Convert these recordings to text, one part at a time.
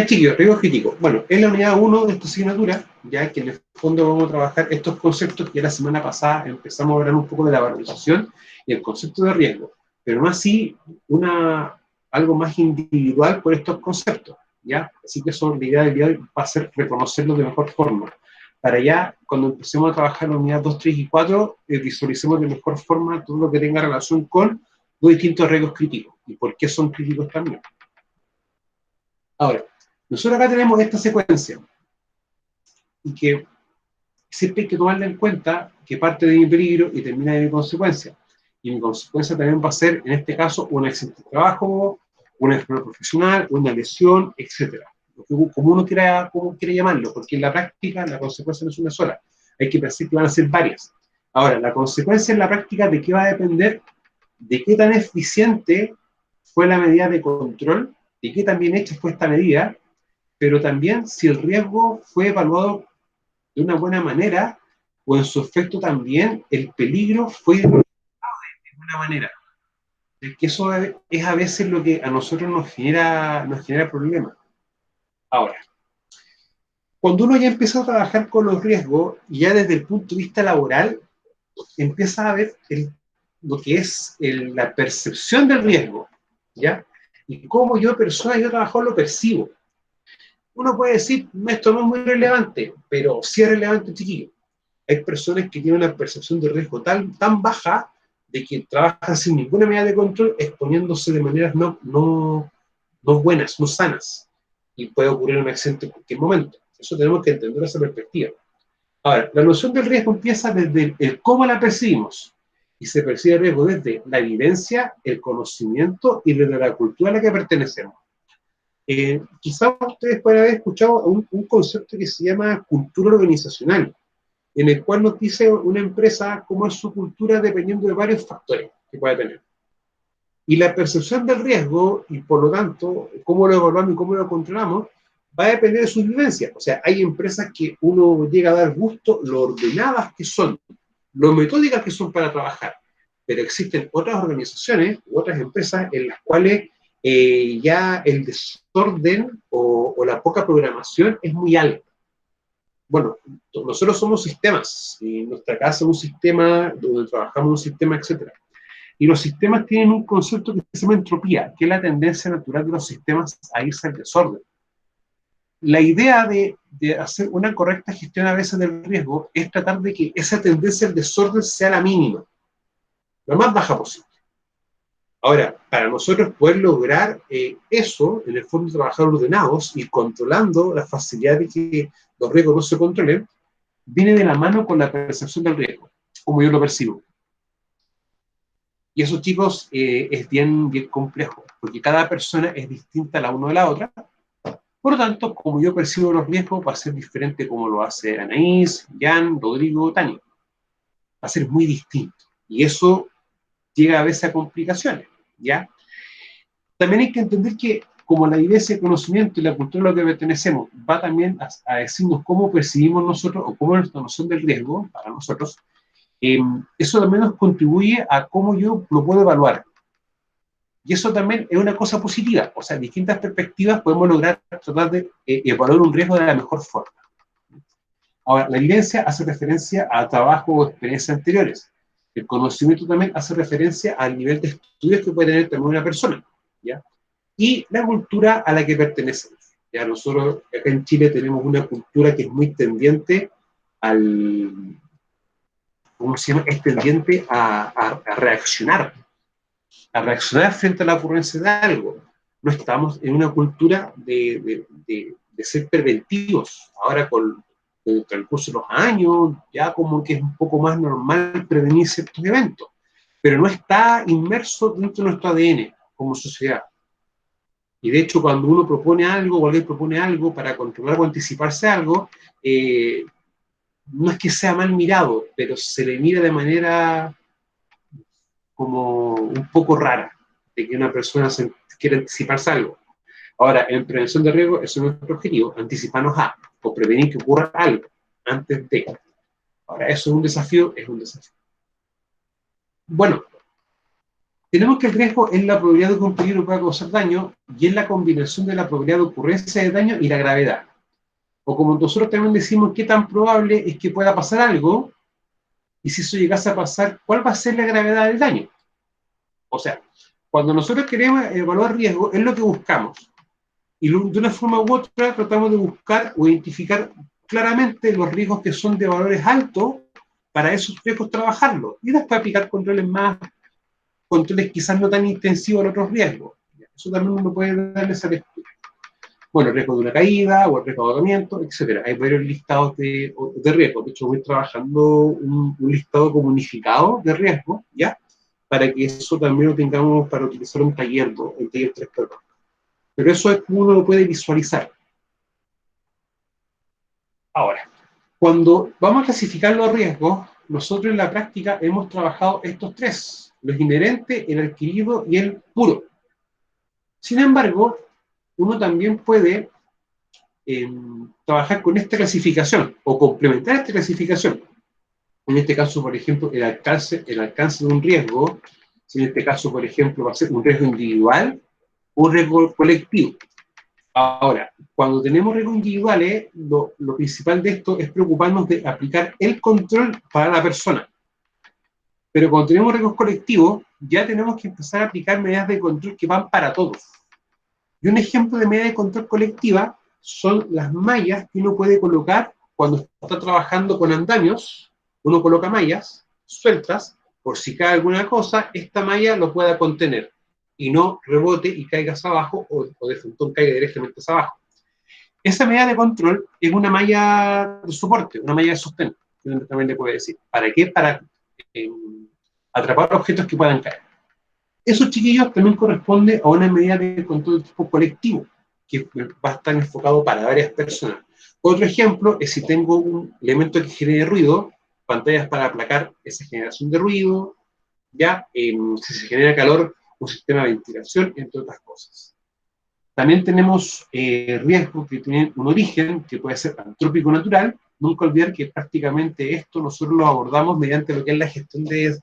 chiquillo, riesgo crítico. Bueno, es la unidad 1 de esta asignatura, ya que en el fondo vamos a trabajar estos conceptos que la semana pasada empezamos a hablar un poco de la valorización y el concepto de riesgo, pero no así algo más individual por estos conceptos, ¿ya? Así que eso, la idea del día de hoy va a ser reconocerlos de mejor forma. Para ya, cuando empecemos a trabajar la unidad 2, 3 y 4, visualicemos de mejor forma todo lo que tenga relación con los distintos riesgos críticos y por qué son críticos también. Ahora, nosotros acá tenemos esta secuencia y que siempre hay que tomarla en cuenta que parte de mi peligro y termina de mi consecuencia. Y mi consecuencia también va a ser, en este caso, un accidente de trabajo, una enfermedad profesional, una lesión, etc. Como uno quiera llamarlo, porque en la práctica la consecuencia no es una sola. Hay que pensar que van a ser varias. Ahora, la consecuencia en la práctica, ¿de qué va a depender? De qué tan eficiente fue la medida de control, de qué tan bien hecha fue esta medida, pero también si el riesgo fue evaluado de una buena manera o en su efecto también el peligro fue de buena manera. Es que eso es a veces lo que a nosotros nos genera problemas. Ahora, cuando uno ya empieza a trabajar con los riesgos, ya desde el punto de vista laboral, empieza a ver lo que es la percepción del riesgo, ¿ya? Y cómo yo, persona, yo trabajador, lo percibo. Uno puede decir, esto no es muy relevante, pero sí es relevante, chiquillo. Hay personas que tienen una percepción de riesgo tan baja de que trabajan sin ninguna medida de control, exponiéndose de maneras no buenas, no sanas. Y puede ocurrir un accidente en cualquier momento. Eso tenemos que entender esa perspectiva. Ahora, la noción del riesgo empieza desde el cómo la percibimos. Y se percibe el riesgo desde la evidencia, el conocimiento y desde la cultura a la que pertenecemos. Quizás ustedes pueden haber escuchado un concepto que se llama cultura organizacional, en el cual nos dice una empresa cómo es su cultura dependiendo de varios factores que puede tener. Y la percepción del riesgo, y por lo tanto, cómo lo evaluamos y cómo lo controlamos, va a depender de sus vivencias. O sea, hay empresas que uno llega a dar gusto lo ordenadas que son, lo metódicas que son para trabajar. Pero existen otras organizaciones u otras empresas en las cuales ya el desorden o la poca programación es muy alta. Bueno, nosotros somos sistemas, y nuestra casa es un sistema, donde trabajamos un sistema, etc. Y los sistemas tienen un concepto que se llama entropía, que es la tendencia natural de los sistemas a irse al desorden. La idea de hacer una correcta gestión a veces del riesgo es tratar de que esa tendencia al desorden sea la mínima, lo más baja posible. Ahora, para nosotros poder lograr eso, en el fondo trabajar ordenados y controlando la facilidad de que los riesgos no se controlen, viene de la mano con la percepción del riesgo, como yo lo percibo. Y eso, chicos, es bien complejo, porque cada persona es distinta la una de la otra. Por lo tanto, como yo percibo los riesgos, va a ser diferente como lo hace Anaís, Jan, Rodrigo, Tania. Va a ser muy distinto. Y eso llega a veces a complicaciones, ¿ya? También hay que entender que como la vivencia, el conocimiento y la cultura a la que pertenecemos va también a decirnos cómo percibimos nosotros o cómo es nuestra noción del riesgo para nosotros, eso también nos contribuye a cómo yo lo puedo evaluar. Y eso también es una cosa positiva. O sea, en distintas perspectivas podemos lograr tratar de evaluar un riesgo de la mejor forma. Ahora, la evidencia hace referencia a trabajo o experiencias anteriores. El conocimiento también hace referencia al nivel de estudios que puede tener también una persona, ¿ya? Y la cultura a la que pertenecemos. Ya nosotros acá en Chile tenemos una cultura que es muy tendiente ¿cómo se llama? Es tendiente a reaccionar frente a la ocurrencia de algo. No estamos en una cultura de ser preventivos. Ahora, con el transcurso de los años, ya como que es un poco más normal prevenir ciertos eventos, pero no está inmerso dentro de nuestro ADN como sociedad. Y de hecho, cuando uno propone algo, o alguien propone algo para controlar o anticiparse a algo, no es que sea mal mirado, pero se le mira de manera como un poco rara, de que una persona quiere anticiparse a algo. Ahora, en prevención de riesgo, eso no es nuestro objetivo, anticiparnos a, o prevenir que ocurra algo antes de. Ahora, eso es un desafío, Bueno, tenemos que el riesgo es la probabilidad de que un peligro pueda causar daño y es la combinación de la probabilidad de ocurrencia de daño y la gravedad. O como nosotros también decimos, qué tan probable es que pueda pasar algo, y si eso llegase a pasar, ¿cuál va a ser la gravedad del daño? O sea, cuando nosotros queremos evaluar riesgo, es lo que buscamos. Y de una forma u otra tratamos de buscar o identificar claramente los riesgos que son de valores altos, para esos riesgos trabajarlos. Y después aplicar controles quizás no tan intensivos a otros riesgos. Eso también uno puede darle esa lectura. Bueno, el riesgo de una caída o el riesgo de ahogamiento, etc. Hay varios listados de riesgos. De hecho, voy trabajando un listado como unificado de riesgos, ¿ya? Para que eso también lo tengamos para utilizar un taller, ¿no? El taller 3, perdón. Pero eso es como uno lo puede visualizar. Ahora, cuando vamos a clasificar los riesgos, nosotros en la práctica hemos trabajado estos tres: los inherentes, el adquirido y el puro. Sin embargo, uno también puede trabajar con esta clasificación o complementar esta clasificación. En este caso, por ejemplo, el alcance de un riesgo, si en este caso, por ejemplo, va a ser un riesgo individual o un riesgo colectivo. Ahora, cuando tenemos riesgos individuales, lo principal de esto es preocuparnos de aplicar el control para la persona. Pero cuando tenemos riesgos colectivos, ya tenemos que empezar a aplicar medidas de control que van para todos. Y un ejemplo de medida de control colectiva son las mallas que uno puede colocar cuando está trabajando con andamios. Uno coloca mallas sueltas, por si cae alguna cosa, esta malla lo pueda contener y no rebote y caiga hacia abajo, o de frontón caiga directamente hacia abajo. Esa medida de control es una malla de soporte, una malla de sostén, que uno también le puede decir. ¿Para qué? Para atrapar objetos que puedan caer. Eso, chiquillos, también corresponde a una medida de control de tipo colectivo, que va a estar enfocado para varias personas. Otro ejemplo es si tengo un elemento que genere ruido, pantallas para aplacar esa generación de ruido, ya, si se genera calor, un sistema de ventilación, entre otras cosas. También tenemos riesgos que tienen un origen, que puede ser antrópico natural. Nunca olvidar que prácticamente esto nosotros lo abordamos mediante lo que es la gestión de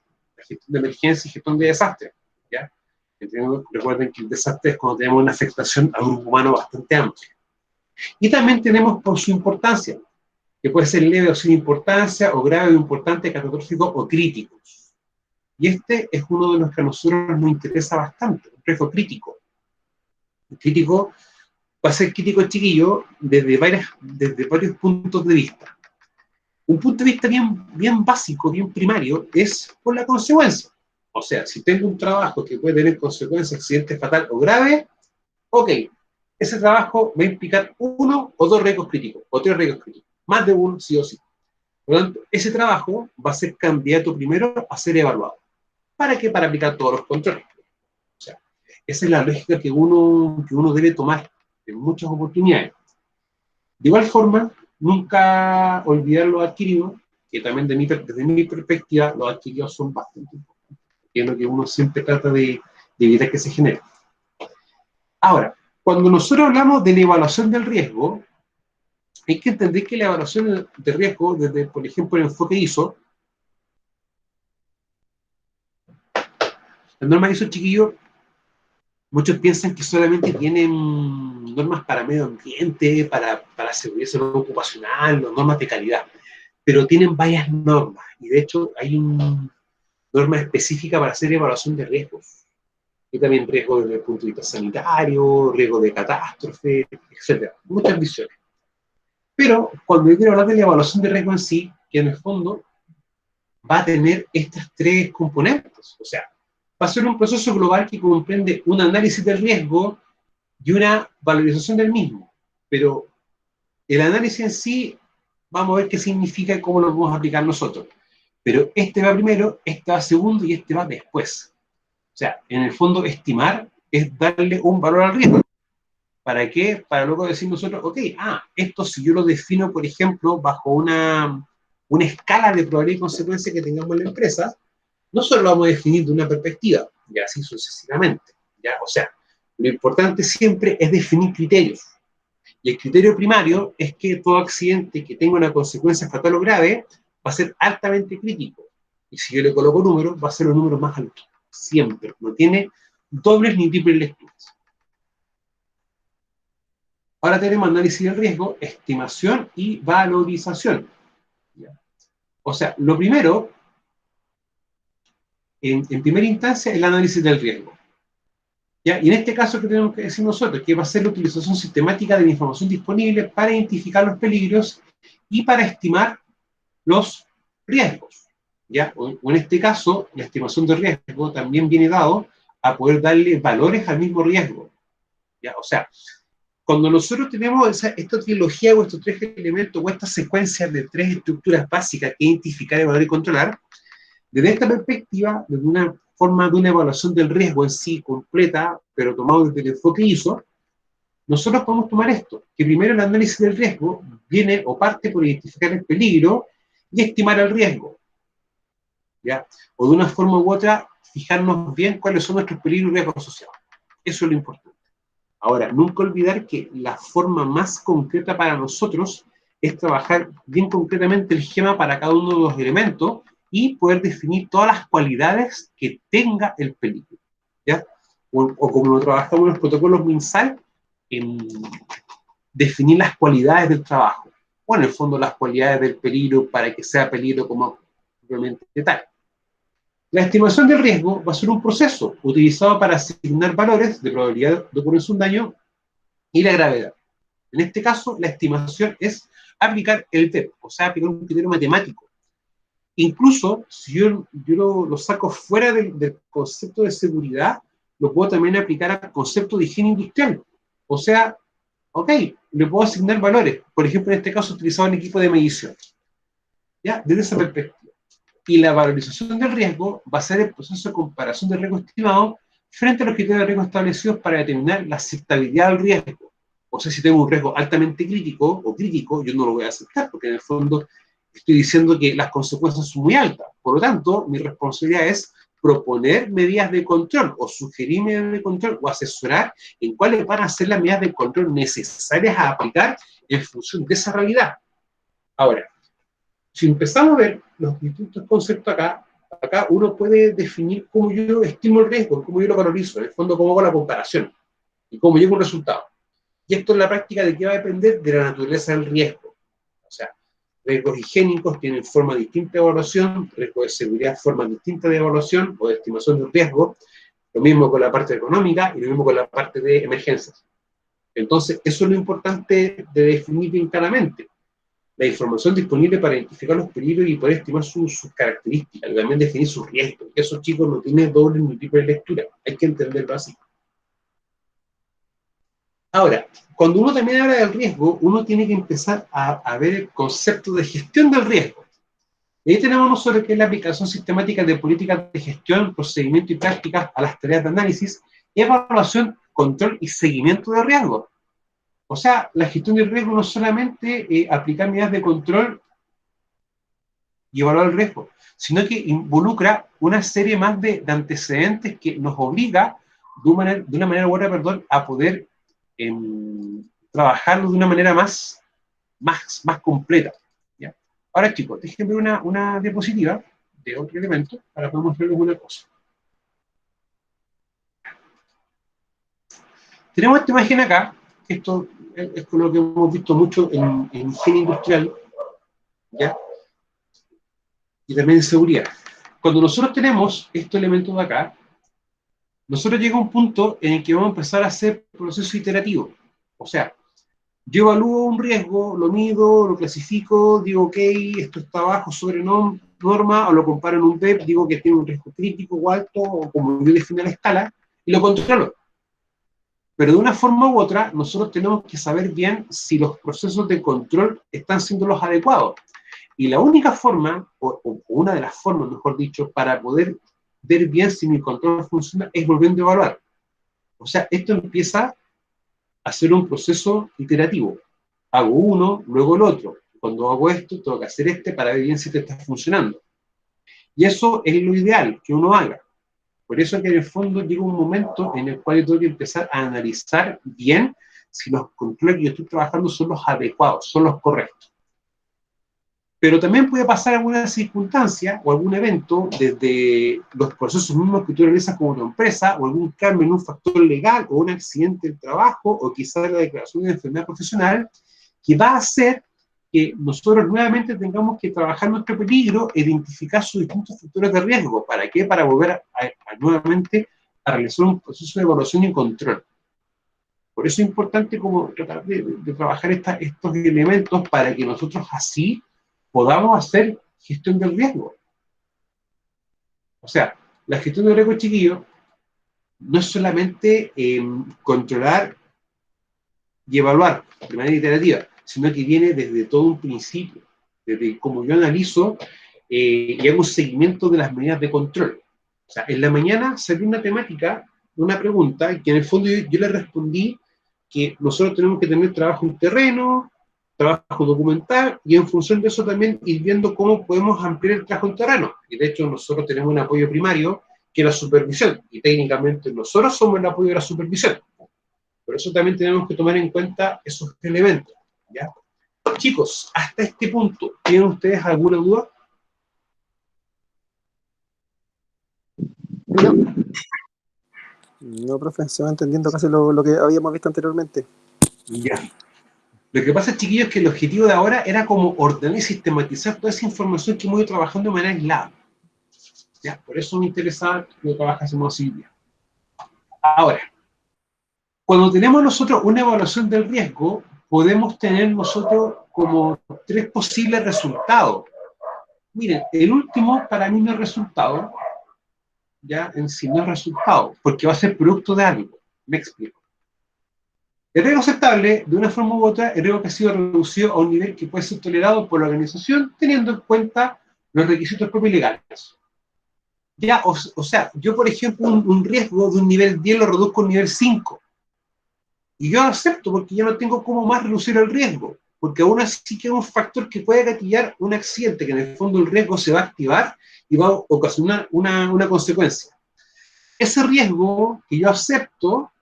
emergencia y gestión de desastre, ¿ya? Recuerden que el desastre es cuando tenemos una afectación a un grupo humano bastante amplio. Y también tenemos por su importancia, que puede ser leve o sin importancia, o grave o importante, catastrófico o críticos. Y este es uno de los que a nosotros nos interesa bastante, un riesgo crítico. El crítico va a ser crítico, chiquillo, desde varios puntos de vista. Un punto de vista bien básico, bien primario, es por la consecuencia. O sea, si tengo un trabajo que puede tener consecuencias, accidente fatal o grave, ok, ese trabajo va a implicar uno o dos riesgos críticos, o tres riesgos críticos, más de uno sí o sí. Por lo tanto, ese trabajo va a ser candidato primero a ser evaluado. ¿Para qué? Para aplicar todos los controles. O sea, esa es la lógica que uno debe tomar en muchas oportunidades. De igual forma, nunca olvidar los adquiridos, que también desde mi perspectiva, los adquiridos son bastante importantes, que es lo que uno siempre trata de evitar que se genere. Ahora, cuando nosotros hablamos de la evaluación del riesgo, hay que entender que la evaluación de riesgo, desde, por ejemplo, el enfoque ISO, la norma ISO, chiquillo, muchos piensan que solamente tienen normas para medio ambiente, para seguridad ocupacional, normas de calidad, pero tienen varias normas, y de hecho hay una norma específica para hacer evaluación de riesgos, y también riesgo desde el punto de vista sanitario, riesgo de catástrofe, etc. Muchas visiones. Pero cuando yo quiero hablar de la evaluación de riesgo en sí, que en el fondo va a tener estas tres componentes, o sea, va a ser un proceso global que comprende un análisis del riesgo y una valorización del mismo. Pero el análisis en sí, vamos a ver qué significa y cómo lo vamos a aplicar nosotros. Pero este va primero, este va segundo y este va después. O sea, en el fondo, estimar es darle un valor al riesgo. ¿Para qué? Para luego decir nosotros, ok, esto si yo lo defino, por ejemplo, bajo una escala de probabilidad y consecuencia que tengamos en la empresa, no solo lo vamos a definir de una perspectiva, y así sucesivamente, ¿ya? O sea, lo importante siempre es definir criterios. Y el criterio primario es que todo accidente que tenga una consecuencia fatal o grave va a ser altamente crítico. Y si yo le coloco números, va a ser los números más altos. siempre, no tiene dobles ni triples lecturas. Ahora tenemos análisis del riesgo, estimación y valorización. O sea, lo primero, en primera instancia, el análisis del riesgo. ¿Ya? Y en este caso, ¿qué tenemos que decir nosotros? Que va a ser la utilización sistemática de la información disponible para identificar los peligros y para estimar los riesgos. ¿Ya? O en este caso, la estimación de riesgo también viene dado a poder darle valores al mismo riesgo. ¿Ya? O sea, cuando nosotros tenemos esta trilogía o estos tres elementos o esta secuencia de tres estructuras básicas que identificar, evaluar y controlar, desde esta perspectiva, desde una forma de una evaluación del riesgo en sí completa, pero tomado desde el enfoque ISO, nosotros podemos tomar esto, que primero el análisis del riesgo viene o parte por identificar el peligro y estimar el riesgo, ¿ya? O de una forma u otra, fijarnos bien cuáles son nuestros peligros y riesgos asociados. Eso es lo importante. Ahora, nunca olvidar que la forma más concreta para nosotros es trabajar bien concretamente el esquema para cada uno de los elementos y poder definir todas las cualidades que tenga el peligro, ¿ya? O como lo trabajamos en los protocolos MinSal, en definir las cualidades del trabajo. O en el fondo las cualidades del peligro para que sea peligro como obviamente tal. La estimación del riesgo va a ser un proceso utilizado para asignar valores de probabilidad de ocurrencia de un daño y la gravedad. En este caso, la estimación es aplicar el PEP, o sea, aplicar un criterio matemático. Incluso, si yo lo saco fuera del concepto de seguridad, lo puedo también aplicar al concepto de higiene industrial. O sea, ok, le puedo asignar valores. Por ejemplo, en este caso, utilizado en equipo de medición. ¿Ya? Desde esa perspectiva. Y la valorización del riesgo va a ser el proceso de comparación del riesgo estimado frente a los criterios de riesgo establecidos para determinar la aceptabilidad del riesgo. O sea, si tengo un riesgo altamente crítico o crítico, yo no lo voy a aceptar, porque en el fondo estoy diciendo que las consecuencias son muy altas. Por lo tanto, mi responsabilidad es proponer medidas de control, o sugerir medidas de control, o asesorar en cuáles van a ser las medidas de control necesarias a aplicar en función de esa realidad. Ahora, si empezamos a ver los distintos conceptos acá uno puede definir cómo yo estimo el riesgo, cómo yo lo valorizo, en el fondo cómo hago la comparación y cómo llego a un resultado. Y esto en la práctica de qué va a depender de la naturaleza del riesgo. O sea, riesgos higiénicos tienen forma distinta de evaluación, riesgos de seguridad forma distinta de evaluación o de estimación del riesgo, lo mismo con la parte económica y lo mismo con la parte de emergencias. Entonces, eso es lo importante de definir bien claramente. La información disponible para identificar los peligros y poder estimar sus características, y también definir sus riesgos. Esos chicos no tienen doble ni triple lectura, hay que entenderlo así. Ahora, cuando uno también habla del riesgo, uno tiene que empezar a ver el concepto de gestión del riesgo. Y ahí tenemos nosotros que es la aplicación sistemática de políticas de gestión, procedimiento y prácticas a las tareas de análisis, evaluación, control y seguimiento de riesgos. O sea, la gestión del riesgo no es solamente aplicar medidas de control y evaluar el riesgo, sino que involucra una serie más de antecedentes que nos obliga de una manera u otra, perdón, a poder trabajarlo de una manera más completa. ¿Ya? Ahora, chicos, déjenme una diapositiva de otro elemento para poder mostrarles una cosa. Tenemos esta imagen acá, esto es con lo que hemos visto mucho en higiene industrial, ¿ya? Y también en seguridad. Cuando nosotros tenemos estos elementos de acá, nosotros llega un punto en el que vamos a empezar a hacer proceso iterativo. O sea, yo evalúo un riesgo, lo mido, lo clasifico, digo, ok, esto está bajo sobre norma, o lo comparo en un PEP, digo que tiene un riesgo crítico o alto, o como yo defino la escala, y lo controlo. Pero de una forma u otra, nosotros tenemos que saber bien si los procesos de control están siendo los adecuados. Y la única forma, o una de las formas, mejor dicho, para poder ver bien si mi control funciona es volviendo a evaluar. O sea, esto empieza a ser un proceso iterativo. Hago uno, luego el otro. Cuando hago esto, tengo que hacer este para ver bien si te está funcionando. Y eso es lo ideal que uno haga. Por eso es que en el fondo llega un momento en el cual yo tengo que empezar a analizar bien si los controles que yo estoy trabajando son los adecuados, son los correctos. Pero también puede pasar alguna circunstancia o algún evento desde los procesos mismos que tú realizas como una empresa, o algún cambio en un factor legal, o un accidente del trabajo, o quizás la declaración de enfermedad profesional, que va a hacer que nosotros nuevamente tengamos que trabajar nuestro peligro, identificar sus distintos factores de riesgo. ¿Para qué? Para volver nuevamente a realizar un proceso de evaluación y control. Por eso es importante como tratar de trabajar estos elementos para que nosotros así podamos hacer gestión del riesgo. O sea, la gestión del riesgo, chiquillo, no es solamente controlar y evaluar de manera iterativa, sino que viene desde todo un principio, desde cómo yo analizo y hago un seguimiento de las medidas de control. O sea, en la mañana salió una temática, una pregunta, que en el fondo yo le respondí que nosotros tenemos que tener trabajo en terreno, trabajo documental, y en función de eso también ir viendo cómo podemos ampliar el trabajo en terreno. Y de hecho nosotros tenemos un apoyo primario, que es la supervisión, y técnicamente nosotros somos el apoyo de la supervisión. Por eso también tenemos que tomar en cuenta esos elementos, ¿ya? Chicos, hasta este punto, ¿tienen ustedes alguna duda? No, no, profe, se va entendiendo casi lo que habíamos visto anteriormente. Ya. Lo que pasa, chiquillos, es que el objetivo de ahora era como ordenar y sistematizar toda esa información que hemos ido trabajando de manera aislada. ¿Ya? Por eso me interesaba que lo trabajásemos así. Ahora, cuando tenemos nosotros una evaluación del riesgo, podemos tener nosotros como tres posibles resultados. Miren, el último para mí no es resultado, ya en sí no es resultado, porque va a ser producto de algo. Me explico. El riesgo aceptable, de una forma u otra, el riesgo que ha sido reducido a un nivel que puede ser tolerado por la organización, teniendo en cuenta los requisitos propios legales. Ya, o sea, yo, por ejemplo, un riesgo de un nivel 10 lo reduzco a un nivel 5. Y yo acepto porque ya no tengo cómo más reducir el riesgo. Porque aún así queda un factor que puede gatillar un accidente, que en el fondo el riesgo se va a activar y va a ocasionar una consecuencia. Ese riesgo que yo acepto,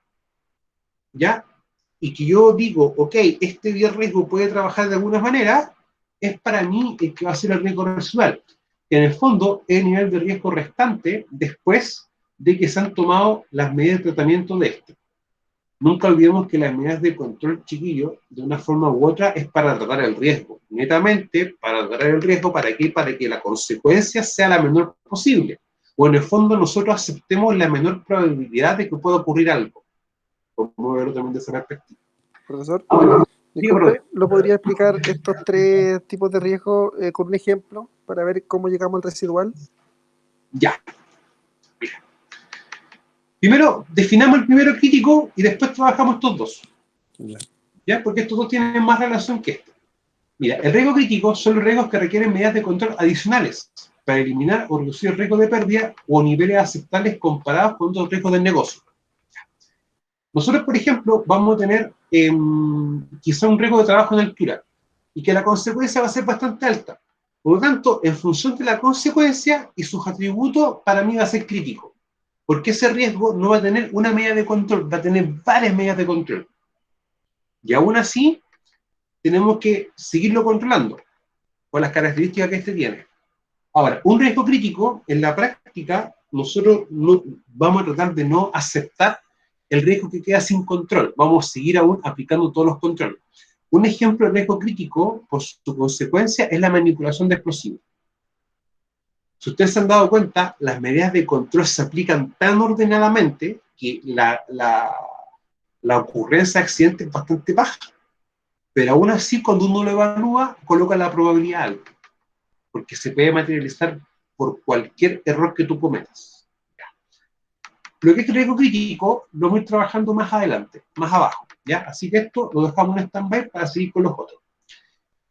¿ya? Y que yo digo, ok, este riesgo puede trabajar de alguna manera, es para mí el que va a ser el riesgo residual. Que en el fondo es el nivel de riesgo restante después de que se han tomado las medidas de tratamiento de este. Nunca olvidemos que las medidas de control, chiquillo, de una forma u otra, es para tratar el riesgo. Netamente, para tratar el riesgo, ¿para qué? Para que la consecuencia sea la menor posible. O en el fondo nosotros aceptemos la menor probabilidad de que pueda ocurrir algo. Como verlo también de esa perspectiva. Profesor, Ahora, digo, disculpe, ¿lo podría explicar estos tres tipos de riesgo con un ejemplo para ver cómo llegamos al residual? ya. Primero, definamos el primero crítico y después trabajamos estos dos. Ya. ¿Ya? Porque estos dos tienen más relación que este. Mira, el riesgo crítico son los riesgos que requieren medidas de control adicionales para eliminar o reducir el riesgo de pérdida o niveles aceptables comparados con otros riesgos del negocio. Nosotros, por ejemplo, vamos a tener quizá un riesgo de trabajo en altura y que la consecuencia va a ser bastante alta. Por lo tanto, en función de la consecuencia y sus atributos, para mí va a ser crítico. Porque ese riesgo no va a tener una medida de control, va a tener varias medidas de control. Y aún así, tenemos que seguirlo controlando con las características que este tiene. Ahora, un riesgo crítico, en la práctica, nosotros no, vamos a tratar de no aceptar el riesgo que queda sin control. Vamos a seguir aún aplicando todos los controles. Un ejemplo de riesgo crítico, por su consecuencia, es la manipulación de explosivos. Si ustedes se han dado cuenta, las medidas de control se aplican tan ordenadamente que la ocurrencia de accidentes es bastante baja. Pero aún así, cuando uno lo evalúa, coloca la probabilidad alta, porque se puede materializar por cualquier error que tú cometas. Lo que es riesgo crítico lo voy trabajando más adelante, más abajo. ¿Ya? Así que esto lo dejamos en stand-by para seguir con los otros.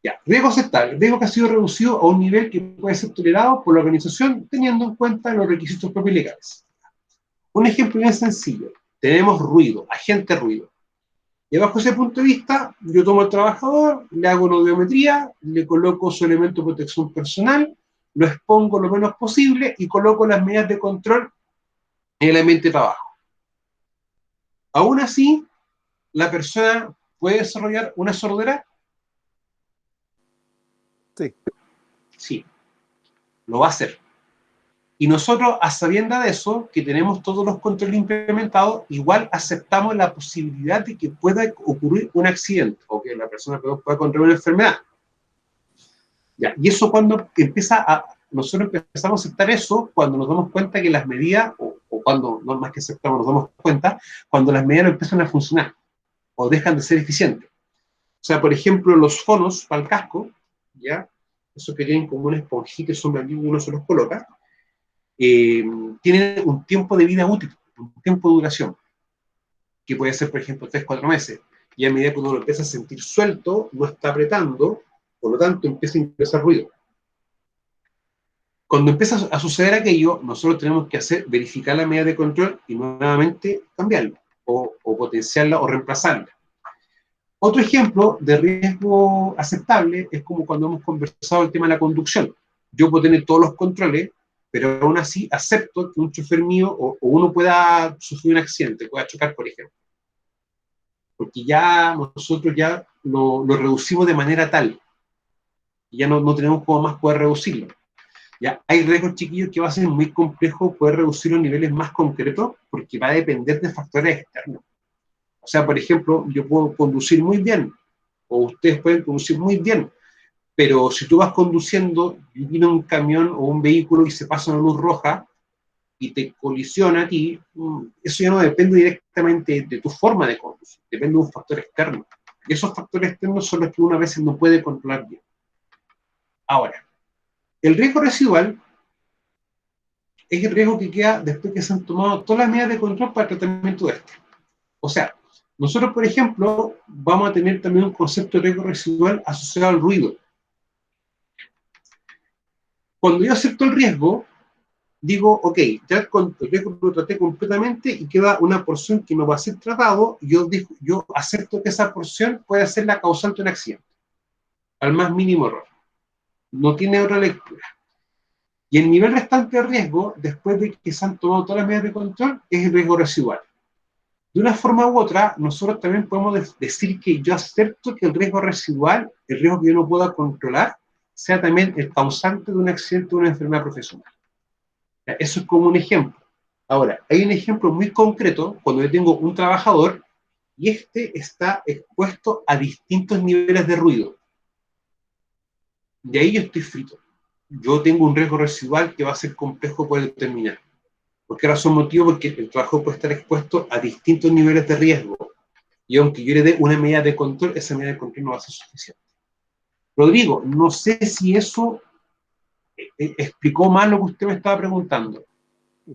Ya. Riesgo aceptable, riesgo que ha sido reducido a un nivel que puede ser tolerado por la organización teniendo en cuenta los requisitos propios legales. Un ejemplo bien sencillo. Tenemos ruido, agente ruido. Y bajo ese punto de vista, yo tomo al trabajador, le hago una audiometría, le coloco su elemento de protección personal, lo expongo lo menos posible y coloco las medidas de control en el ambiente de trabajo. Aún así, la persona puede desarrollar una sordera. Sí. Sí, lo va a hacer. Y nosotros, a sabienda de eso, que tenemos todos los controles implementados, igual aceptamos la posibilidad de que pueda ocurrir un accidente o que la persona pueda contraer una enfermedad. Ya, y eso cuando nosotros empezamos a aceptar eso, cuando nos damos cuenta que las medidas, o cuando, no más que aceptamos, nos damos cuenta, cuando las medidas no empiezan a funcionar o dejan de ser eficientes. O sea, por ejemplo, los fonos para el casco, ¿ya? Esos que tienen como una esponjita y son blanditos y uno se los coloca, tienen un tiempo de vida útil, un tiempo de duración, que puede ser, por ejemplo, 3-4 meses. Y a medida que uno lo empieza a sentir suelto, no está apretando, por lo tanto empieza a ingresar ruido. Cuando empieza a suceder aquello, nosotros tenemos que verificar la medida de control y nuevamente cambiarla, o potenciarla o reemplazarla. Otro ejemplo de riesgo aceptable es como cuando hemos conversado el tema de la conducción. Yo puedo tener todos los controles, pero aún así acepto que un chofer mío o uno pueda sufrir un accidente, pueda chocar, por ejemplo. Porque ya nosotros ya lo reducimos de manera tal, y ya no tenemos cómo más poder reducirlo. Ya hay riesgos, chiquillos, que va a ser muy complejo poder reducir los niveles más concretos, porque va a depender de factores externos. O sea, por ejemplo, yo puedo conducir muy bien, o ustedes pueden conducir muy bien, pero si tú vas conduciendo y viene un camión o un vehículo y se pasa una luz roja y te colisiona a ti, eso ya no depende directamente de tu forma de conducir, depende de un factor externo. Y esos factores externos son los que uno a veces no puede controlar bien. Ahora, el riesgo residual es el riesgo que queda después que se han tomado todas las medidas de control para el tratamiento de esto. O sea, nosotros, por ejemplo, vamos a tener también un concepto de riesgo residual asociado al ruido. Cuando yo acepto el riesgo, digo, ok, ya el riesgo lo traté completamente y queda una porción que no va a ser tratado, y yo acepto que esa porción puede ser la causante de un accidente, al más mínimo error. No tiene otra lectura. Y el nivel restante de riesgo, después de que se han tomado todas las medidas de control, es el riesgo residual. De una forma u otra, nosotros también podemos decir que yo acepto que el riesgo residual, el riesgo que yo no pueda controlar, sea también el causante de un accidente o una enfermedad profesional. Eso es como un ejemplo. Ahora, hay un ejemplo muy concreto cuando yo tengo un trabajador y este está expuesto a distintos niveles de ruido. De ahí yo estoy frito. Yo tengo un riesgo residual que va a ser complejo poder determinar. ¿Por qué razón motivo? Porque el trabajo puede estar expuesto a distintos niveles de riesgo. Y aunque yo le dé una medida de control, esa medida de control no va a ser suficiente. Rodrigo, no sé si eso explicó mal lo que usted me estaba preguntando.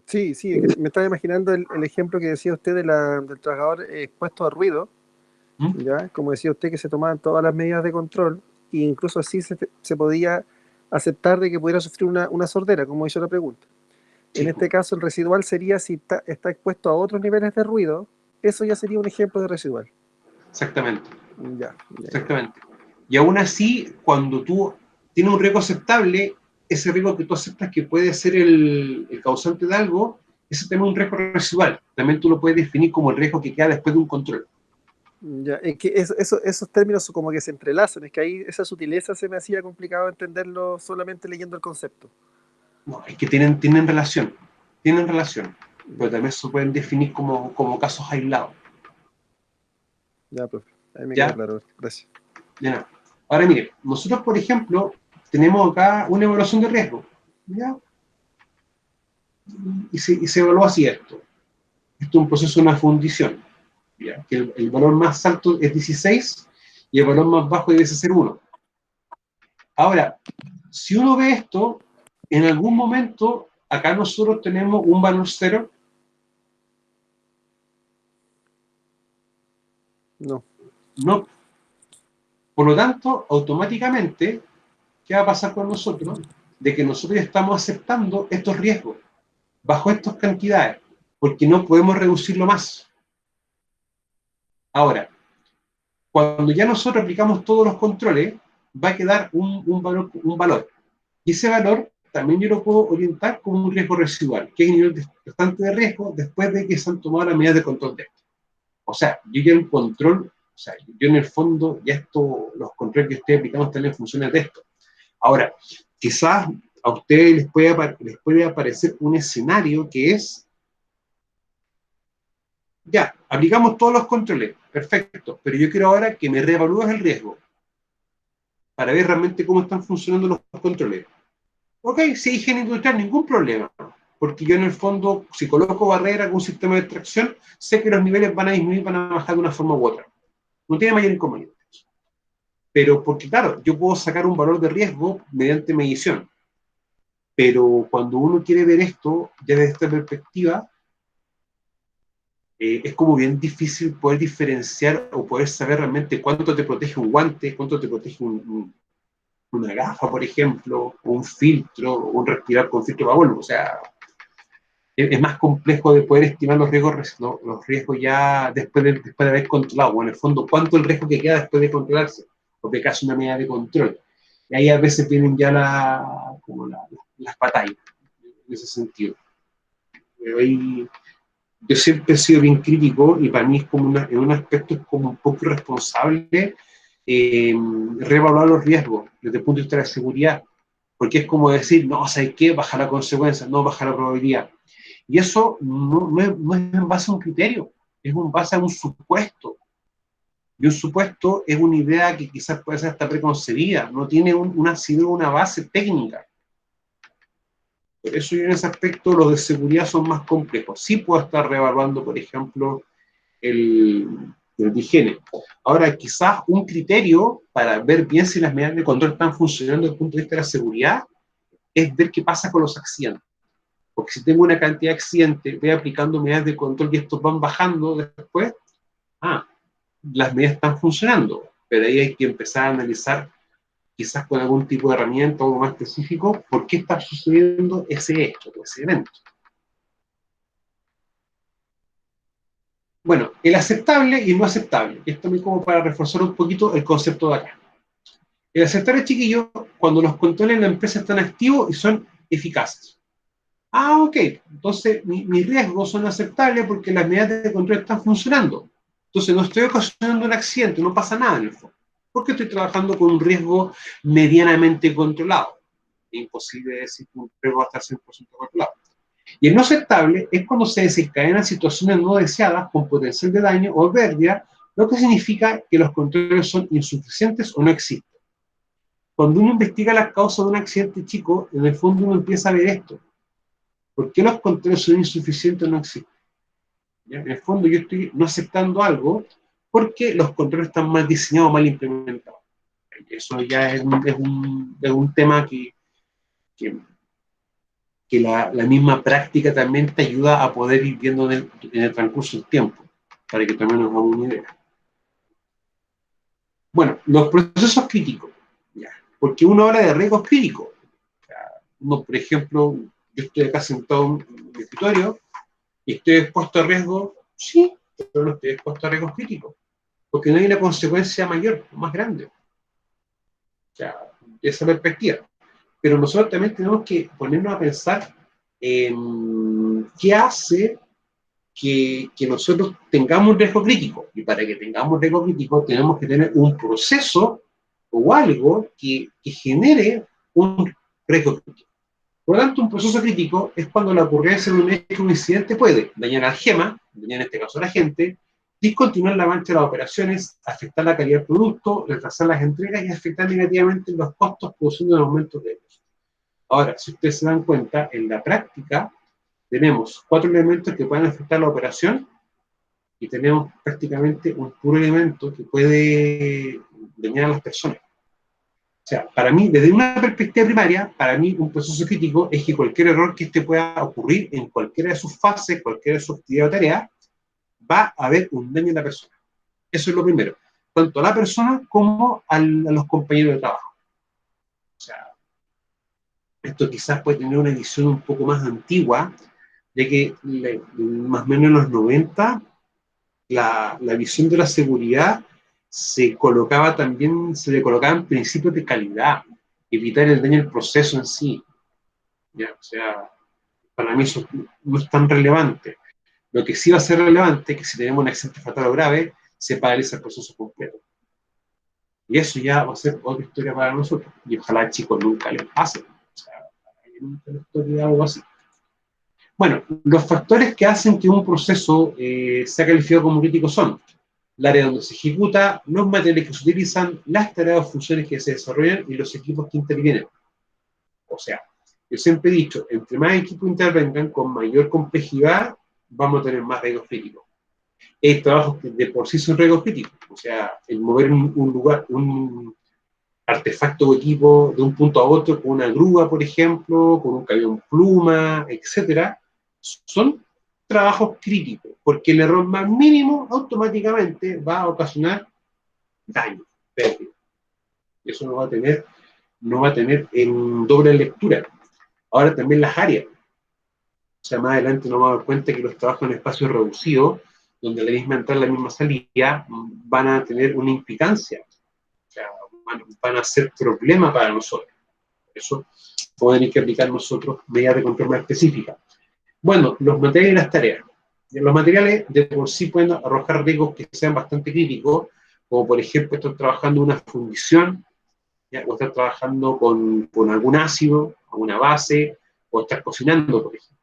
Sí, sí, es que me estaba imaginando el ejemplo que decía usted del trabajador expuesto a ruido, ¿ya? Como decía usted, que se tomaban todas las medidas de control, e incluso así se podía aceptar de que pudiera sufrir una sordera, como hizo la pregunta. En Sí, este caso, el residual sería si está expuesto a otros niveles de ruido, eso ya sería un ejemplo de residual. exactamente. Ya, ya, ya. Exactamente. Y aún así, cuando tú tienes un riesgo aceptable, ese riesgo que tú aceptas que puede ser el causante de algo, ese también es un riesgo residual. También tú lo puedes definir como el riesgo que queda después de un control. Ya, es que esos términos como que se entrelazan, es que ahí esa sutileza se me hacía complicado entenderlo solamente leyendo el concepto. No, es que tienen relación, pero Ya, también se pueden definir como casos aislados. ya, profe, ahí me quedó ¿Ya? claro, gracias. Ya. Ahora mire, nosotros, por ejemplo, tenemos acá una evaluación de riesgo. ¿Ya? Y se evalúa así esto. Esto es un proceso de una fundición. ¿Ya? Que el valor más alto es 16 y el valor más bajo debe ser 1. Ahora, si uno ve esto, en algún momento, acá nosotros tenemos un valor 0. No, No. Por lo tanto, automáticamente, ¿qué va a pasar con nosotros? De que nosotros ya estamos aceptando estos riesgos bajo estas cantidades, porque no podemos reducirlo más. Ahora, cuando ya nosotros aplicamos todos los controles, va a quedar un valor. Y ese valor también yo lo puedo orientar como un riesgo residual, que es el nivel restante de riesgo después de que se han tomado las medidas de control de esto. O sea, yo ya en control, o sea, yo en el fondo ya los controles que estoy aplicando están en funciones de esto. Ahora, quizás a ustedes les puede aparecer un escenario que es, ya, aplicamos todos los controles, perfecto, pero yo quiero ahora que me reevalúes el riesgo para ver realmente cómo están funcionando los controles. Ok, si hay higiene industrial, ningún problema, porque yo en el fondo, si coloco barrera con un sistema de extracción, sé que los niveles van a disminuir, van a bajar de una forma u otra. No tiene mayor inconveniente. Pero porque, claro, yo puedo sacar un valor de riesgo mediante medición, pero cuando uno quiere ver esto, ya desde esta perspectiva, es como bien difícil poder diferenciar o poder saber realmente cuánto te protege un guante, cuánto te protege una gafa, por ejemplo, o un filtro, o un respirador con filtro para polvo. O sea, es más complejo de poder estimar los riesgos ya después de haber controlado, o en el fondo, cuánto el riesgo que queda después de controlarse, o de casi una medida de control. Y ahí a veces vienen ya las batallas, en ese sentido. Pero ahí, yo siempre he sido bien crítico, y para mí es como en un aspecto es como un poco irresponsable reevaluar los riesgos desde el punto de vista de la seguridad, porque es como decir, no, ¿sabes qué? Baja la consecuencia, no baja la probabilidad. Y eso no es en base a un criterio, es en base a un supuesto. Y un supuesto es una idea que quizás puede ser hasta preconcebida, no tiene una base técnica. Por eso yo en ese aspecto los de seguridad son más complejos. Sí puedo estar reevaluando, por ejemplo, el de higiene. Ahora, quizás un criterio para ver bien si las medidas de control están funcionando desde el punto de vista de la seguridad es ver qué pasa con los accidentes. Porque si tengo una cantidad de accidentes, voy aplicando medidas de control y estos van bajando después, las medidas están funcionando. Pero ahí hay que empezar a analizar, quizás con algún tipo de herramienta o algo más específico, por qué está sucediendo ese hecho, ese evento. Bueno, el aceptable y el no aceptable. Esto también como para reforzar un poquito el concepto de acá. El aceptable, chiquillo, cuando los controles en la empresa están activos y son eficaces. Ok, entonces mis riesgos son aceptables porque las medidas de control están funcionando. Entonces no estoy ocasionando un accidente, no pasa nada en el fondo, porque estoy trabajando con un riesgo medianamente controlado. Es imposible decir que un riesgo va a estar 100% controlado. Y el no aceptable es cuando se desencadenan situaciones no deseadas con potencial de daño o pérdida, lo que significa que los controles son insuficientes o no existen. Cuando uno investiga las causas de un accidente chico, en el fondo uno empieza a ver esto. ¿Por qué los controles son insuficientes o no existen? ¿Ya? En el fondo yo estoy no aceptando algo porque los controles están mal diseñados, mal implementados. Eso ya es un tema que la misma práctica también te ayuda a poder ir viendo en el transcurso del tiempo, para que también nos hagamos una idea. Bueno, los procesos críticos. ¿Ya? Porque uno habla de riesgos críticos. Uno, por ejemplo, yo estoy acá sentado en mi escritorio y estoy expuesto a riesgo, sí, pero no estoy expuesto a riesgos críticos, porque no hay una consecuencia mayor, más grande. O sea, de esa perspectiva. Pero nosotros también tenemos que ponernos a pensar en qué hace que nosotros tengamos un riesgo crítico. Y para que tengamos riesgo crítico tenemos que tener un proceso o algo que genere un riesgo crítico. Por lo tanto, un proceso crítico es cuando la ocurrencia de un hecho, un incidente puede dañar al gema, dañar en este caso a la gente, discontinuar la marcha de las operaciones, afectar la calidad del producto, retrasar las entregas y afectar negativamente los costos produciendo un aumento de ellos. Ahora, si ustedes se dan cuenta, en la práctica tenemos 4 elementos que pueden afectar la operación y tenemos prácticamente un puro elemento que puede dañar a las personas. O sea, para mí, desde una perspectiva primaria, para mí un proceso crítico es que cualquier error que pueda ocurrir en cualquiera de sus fases, cualquiera de sus actividades o tareas, va a haber un daño en la persona. Eso es lo primero. Tanto a la persona como a los compañeros de trabajo. O sea, esto quizás puede tener una visión un poco más antigua, ya que más o menos en los 90, la visión de la seguridad se le colocaban principios de calidad, evitar el daño del proceso en sí. ¿Ya? O sea, para mí eso no es tan relevante. Lo que sí va a ser relevante es que si tenemos un accidente fatal o grave, se paraliza el proceso completo. Y eso ya va a ser otra historia para nosotros. Y ojalá, chicos, nunca les pase. la historia, algo así. Bueno, los factores que hacen que un proceso sea calificado como crítico son el área donde se ejecuta, los materiales que se utilizan, las tareas o funciones que se desarrollan y los equipos que intervienen. O sea, yo siempre he dicho, entre más equipos intervengan con mayor complejidad, vamos a tener más riesgos críticos. Hay trabajos que de por sí son riesgos críticos, o sea, el mover un artefacto o equipo de un punto a otro con una grúa, por ejemplo, con un camión pluma, etcétera, son trabajos críticos, porque el error más mínimo automáticamente va a ocasionar daño, pérdida. Eso no va a tener en doble lectura. Ahora también las áreas. O sea, más adelante nos vamos a dar cuenta que los trabajos en espacios reducidos, donde la misma entrada y la misma salida, van a tener una implicancia. O sea, van a ser problema para nosotros. Por eso vamos a tener que aplicar nosotros medidas de control más específicas. Bueno, los materiales y las tareas. Los materiales de por sí pueden arrojar riesgos que sean bastante críticos, como por ejemplo estar trabajando una fundición, ¿ya? O estar trabajando con algún ácido, alguna base, o estar cocinando, por ejemplo.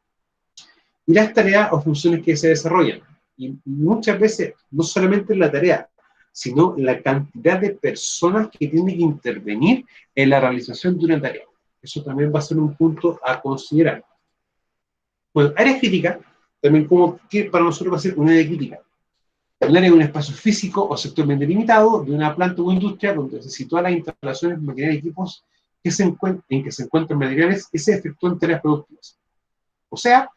Y las tareas o funciones que se desarrollan. Y muchas veces, no solamente la tarea, sino la cantidad de personas que tienen que intervenir en la realización de una tarea. Eso también va a ser un punto a considerar. Bueno, áreas críticas, también como que para nosotros va a ser un área crítica. El área de un espacio físico o sector bien delimitado de una planta o industria donde se sitúan las instalaciones, maquinaria y equipos en que se encuentran materiales que se efectúan tareas productivas. O sea,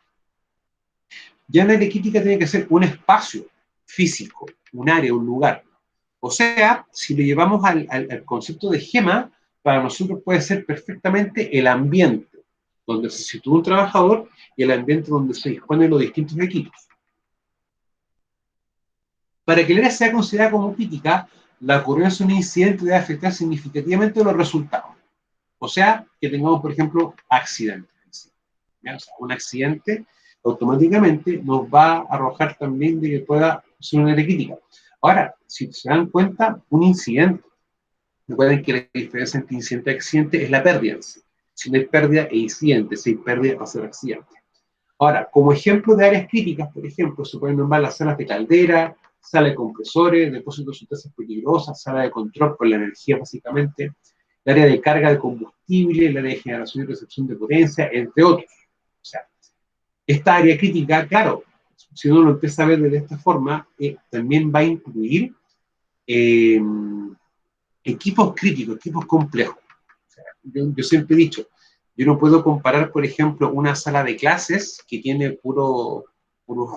ya en la área crítica tiene que ser un espacio físico, un área, un lugar. O sea, si lo llevamos al concepto de GEMA, para nosotros puede ser perfectamente el ambiente donde se sitúa un trabajador y el ambiente donde se disponen los distintos equipos. Para que el área sea considerada como crítica, la ocurrencia de un incidente debe afectar significativamente los resultados. O sea, que tengamos, por ejemplo, accidentes. ¿Ya? O sea, un accidente automáticamente nos va a arrojar también de que pueda ser una área crítica. Ahora, si se dan cuenta, un incidente, recuerden que la diferencia entre incidente y accidente es la pérdida. Si no hay pérdida e incidente, si hay pérdida va a ser accidente. Ahora, como ejemplo de áreas críticas, por ejemplo, se pueden nombrar las salas de caldera, sala de compresores, depósitos de sustancias peligrosas, sala de control por la energía, básicamente, el área de carga de combustible, el área de generación y recepción de potencia, entre otros. O sea, esta área crítica, claro, si uno lo empieza a ver de esta forma, también va a incluir equipos críticos, equipos complejos. O sea, yo siempre he dicho, yo no puedo comparar, por ejemplo, una sala de clases que tiene puros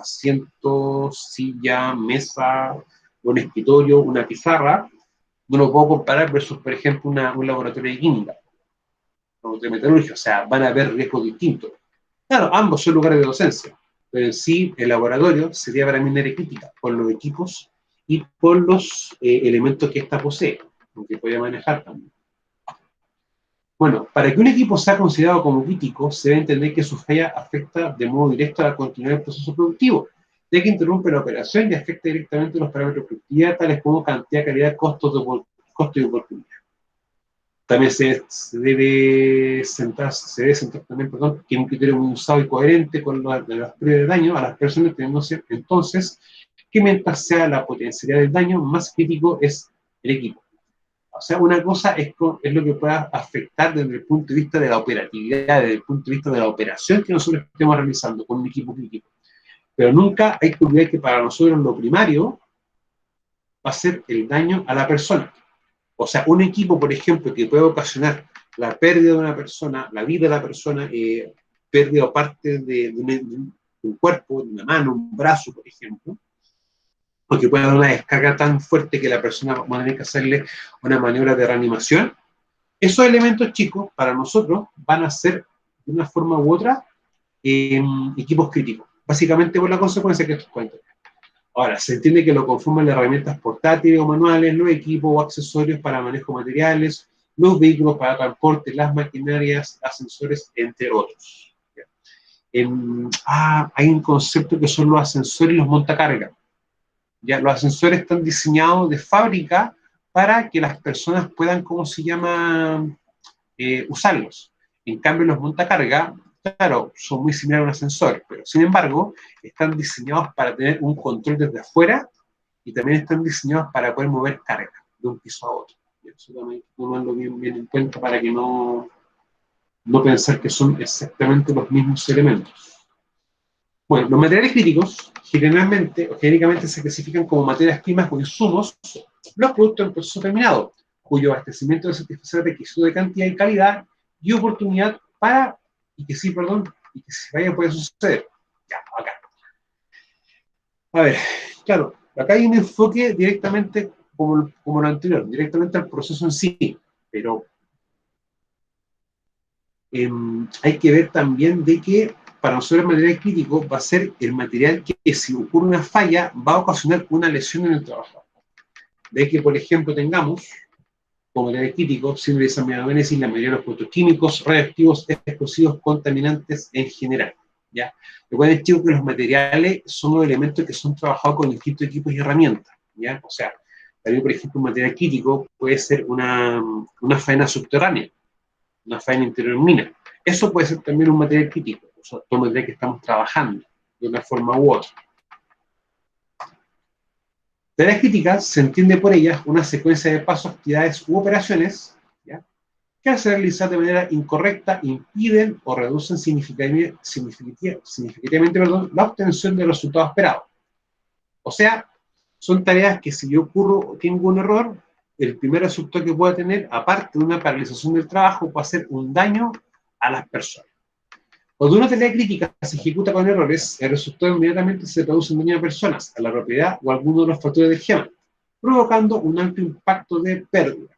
asientos, silla, mesa, un escritorio, una pizarra, no lo puedo comparar versus, por ejemplo, un laboratorio de química o de metalurgia. O sea, van a haber riesgos distintos. Claro, ambos son lugares de docencia, pero en sí el laboratorio sería para mí una área crítica, por los equipos y por los elementos que ésta posee, que puede manejar también. Bueno, para que un equipo sea considerado como crítico, se debe entender que su falla afecta de modo directo a la continuidad del proceso productivo, ya que interrumpe la operación y afecta directamente los parámetros de productividad, tales como cantidad, calidad, costo y oportunidad. También se debe centrar también, que un criterio muy usado y coherente con las pruebas de daño a las personas, teniéndose entonces que mientras sea la potencialidad del daño, más crítico es el equipo. O sea, una cosa es lo que pueda afectar desde el punto de vista de la operatividad, desde el punto de vista de la operación que nosotros estemos realizando con un equipo crítico. Pero nunca hay que olvidar que para nosotros lo primario va a ser el daño a la persona. O sea, un equipo, por ejemplo, que puede ocasionar la pérdida de una persona, la vida de la persona, pérdida o parte de un cuerpo, de una mano, un brazo, por ejemplo, porque puede haber una descarga tan fuerte que la persona va a tener que hacerle una maniobra de reanimación. Esos elementos chicos, para nosotros, van a ser, de una forma u otra, equipos críticos, básicamente por la consecuencia que estos cuentan. Ahora, se entiende que lo conforman las herramientas portátiles o manuales, los equipos o accesorios para manejo de materiales, los vehículos para transporte, las maquinarias, ascensores, entre otros. Hay un concepto que son los ascensores y los montacargas. Ya, los ascensores están diseñados de fábrica para que las personas puedan, ¿cómo se llama?, usarlos. En cambio, los montacargas, claro, son muy similares a un ascensor, pero sin embargo, están diseñados para tener un control desde afuera y también están diseñados para poder mover carga de un piso a otro. Y eso también hay que tomarlo bien en cuenta para que no pensar que son exactamente los mismos elementos. Bueno, los materiales críticos generalmente o genéricamente se clasifican como materias primas o insumos, los productos en proceso terminado, cuyo abastecimiento debe satisfacer requisitos de cantidad y calidad y oportunidad para, y que sí, perdón, y que si vaya puede suceder. Ya, acá. A ver, claro, acá hay un enfoque directamente, como lo anterior, directamente al proceso en sí, pero hay que ver también de que para nosotros el material crítico va a ser el material que si ocurre una falla va a ocasionar una lesión en el trabajo. De que, por ejemplo, tengamos como material crítico, sin desaminogénesis, la mayoría de los productos químicos, reactivos, explosivos, contaminantes en general. ¿Ya? Recuerden, chicos, que los materiales son los elementos que son trabajados con distintos equipos y herramientas. ¿Ya? O sea, también, por ejemplo, un material crítico puede ser una faena subterránea, una faena interior en mina. Eso puede ser también un material crítico, o sea, todo material que estamos trabajando de una forma u otra. Tareas críticas se entiende por ellas una secuencia de pasos, actividades u operaciones, ¿ya?, que al ser realizadas de manera incorrecta impiden o reducen significativamente la obtención del resultado esperado. O sea, son tareas que si yo tengo un error, el primer resultado que pueda tener, aparte de una paralización del trabajo, puede ser un daño a las personas. Cuando una tarea crítica se ejecuta con errores, el resultado inmediatamente se traduce en daño a personas, a la propiedad o a alguno de los factores del esquema, provocando un alto impacto de pérdida.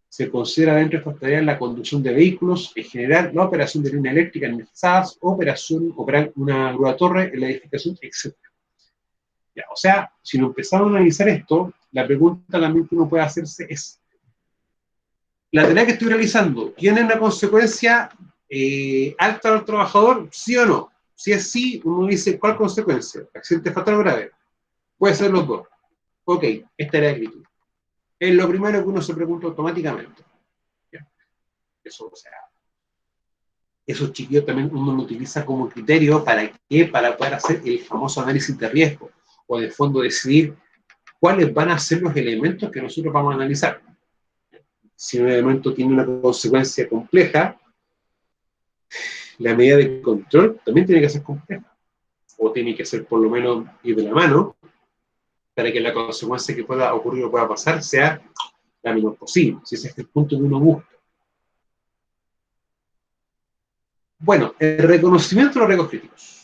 Se considera dentro de estas tareas la conducción de vehículos, en general la operación de líneas eléctricas energizadas, operar una grúa torre en la edificación, etc. Ya, o sea, si no empezamos a analizar esto, la pregunta también que uno puede hacerse es, ¿la tarea que estoy realizando tiene una consecuencia alta al trabajador? ¿Sí o no? Si es sí, uno dice, ¿cuál consecuencia? ¿Accidente fatal o grave? Puede ser los dos. Ok, esta era la crítica. Es lo primero que uno se pregunta automáticamente. ¿Ya? Eso, o sea, esos chiquillos también uno lo utiliza como criterio. ¿Para qué? Para poder hacer el famoso análisis de riesgo, o de fondo decidir cuáles van a ser los elementos que nosotros vamos a analizar. Si un elemento tiene una consecuencia compleja, la medida de control también tiene que ser compleja, o tiene que ser por lo menos ir de la mano, para que la consecuencia que pueda ocurrir o pueda pasar sea la menor posible, si ese es el punto que uno busca. Bueno, el reconocimiento de los riesgos críticos.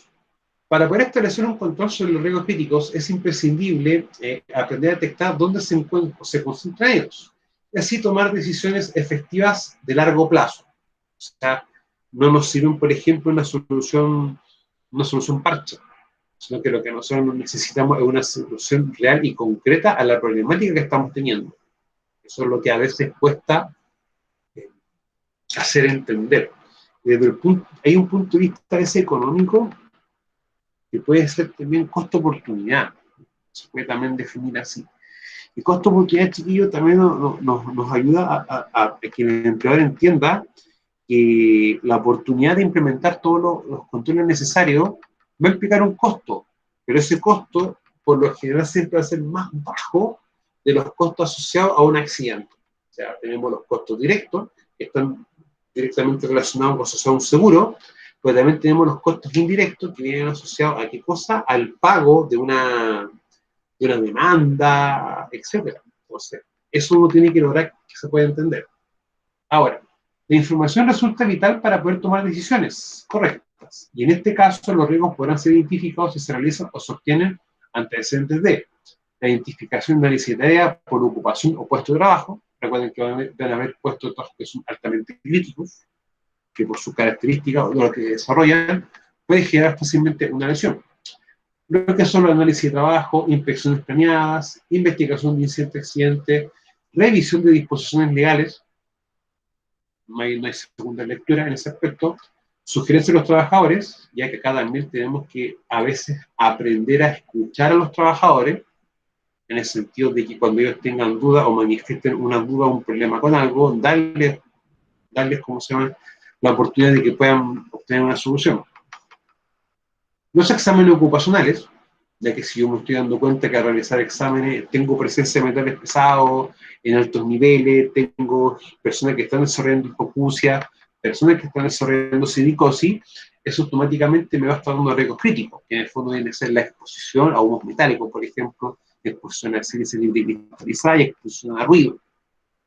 Para poder establecer un control sobre los riesgos críticos es imprescindible aprender a detectar dónde se concentran ellos, y así tomar decisiones efectivas de largo plazo. O sea, no nos sirven, por ejemplo, una solución parche, sino que lo que nosotros necesitamos es una solución real y concreta a la problemática que estamos teniendo. Eso es lo que a veces cuesta hacer entender. Hay un punto de vista ese económico que puede ser también costo-oportunidad. Se puede también definir así. El costo-oportunidad, chiquillo, también nos ayuda a que el empleador entienda que la oportunidad de implementar todos los controles necesarios va a implicar un costo, pero ese costo, por lo general, siempre va a ser más bajo de los costos asociados a un accidente. O sea, tenemos los costos directos, que están directamente relacionados o asociados a un seguro, pero también tenemos los costos indirectos, que vienen asociados a qué cosa, al pago de una demanda, etc. Entonces, eso uno tiene que lograr que se pueda entender. Ahora, la información resulta vital para poder tomar decisiones correctas, y en este caso los riesgos podrán ser identificados si se realizan o se obtienen antecedentes de la identificación de análisis de tarea por ocupación o puesto de trabajo. Recuerden que van a haber puestos de trabajo que son altamente críticos, que por sus características o lo que desarrollan puede generar fácilmente una lesión. Lo que son los análisis de trabajo, inspecciones planeadas, investigación de incidente-accidente, revisión de disposiciones legales. No hay segunda lectura en ese aspecto. Sugerencia a los trabajadores, ya que acá también tenemos que a veces aprender a escuchar a los trabajadores, en el sentido de que cuando ellos tengan duda o manifiesten una duda o un problema con algo, darles ¿cómo se llama?, la oportunidad de que puedan obtener una solución. Los exámenes ocupacionales, ya que si yo me estoy dando cuenta que al realizar exámenes tengo presencia de metales pesados en altos niveles, tengo personas que están desarrollando hipoacusia, personas que están desarrollando silicosis, eso automáticamente me va a estar dando riesgos críticos, que en el fondo viene a ser la exposición a humos metálicos, por ejemplo, exposición a sílice libre cristalizada y exposición a ruido,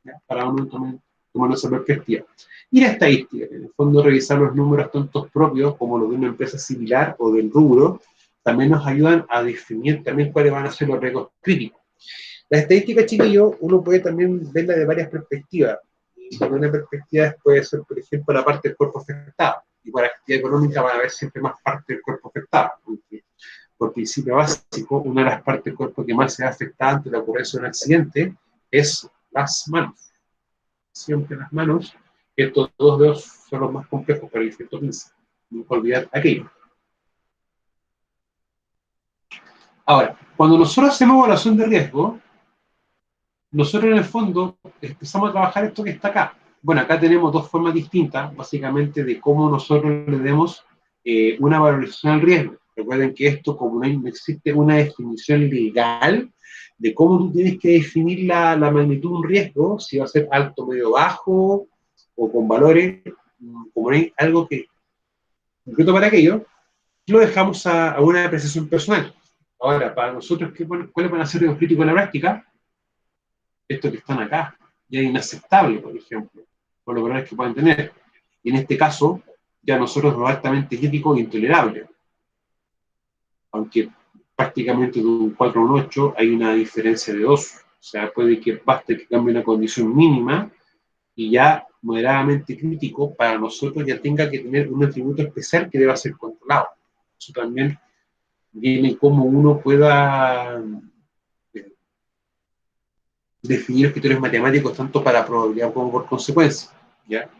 ¿ya? Para uno tomar esa perspectiva. Y la estadística, en el fondo revisar los números tanto propios como los de una empresa similar o del rubro, también nos ayudan a definir también cuáles van a ser los riesgos críticos. La estadística, chiquillo, uno puede también verla de varias perspectivas. Y por una perspectiva puede ser, por ejemplo, la parte del cuerpo afectado. Y para la actividad económica van a haber siempre más parte del cuerpo afectado. Porque, por principio básico, una de las partes del cuerpo que más se va afectada ante la ocurrencia de un accidente es las manos. Siempre las manos. Estos dos dedos son los más complejos para el efecto pinza. Nunca olvidar aquello. Ahora, cuando nosotros hacemos evaluación de riesgo, nosotros en el fondo empezamos a trabajar esto que está acá. Bueno, acá tenemos dos formas distintas, básicamente, de cómo nosotros le demos una valoración al riesgo. Recuerden que esto, como no existe una definición legal de cómo tú tienes que definir la magnitud de un riesgo, si va a ser alto, medio, bajo, o con valores, como no hay algo que concreto para aquello, lo dejamos a una apreciación personal. Ahora, para nosotros, ¿cuáles van a ser los críticos en la práctica? Estos que están acá, ya es inaceptable, por ejemplo, por los valores que pueden tener. Y en este caso, ya nosotros lo altamente crítico e intolerable. Aunque prácticamente de un 4 a un 8 hay una diferencia de 2. O sea, puede que baste que cambie una condición mínima y ya moderadamente crítico para nosotros ya tenga que tener un atributo especial que deba ser controlado. Eso también viene como uno pueda definir criterios matemáticos tanto para probabilidad como por consecuencia, ¿ya?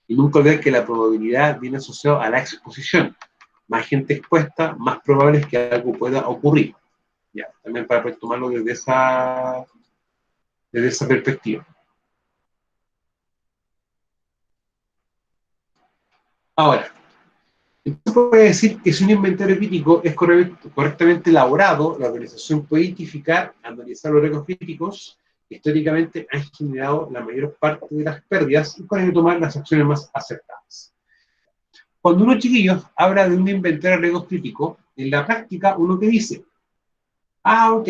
Y nunca olvidar que la probabilidad viene asociada a la exposición. Más gente expuesta, más probable es que algo pueda ocurrir, ¿ya? También para poder tomarlo desde esa perspectiva. Ahora, se puede decir que si un inventario crítico es correctamente elaborado, la organización puede identificar, analizar los riesgos críticos que históricamente han generado la mayor parte de las pérdidas y para tomar las acciones más acertadas. Cuando uno, chiquillos, habla de un inventario de riesgos críticos, en la práctica uno que dice, ok,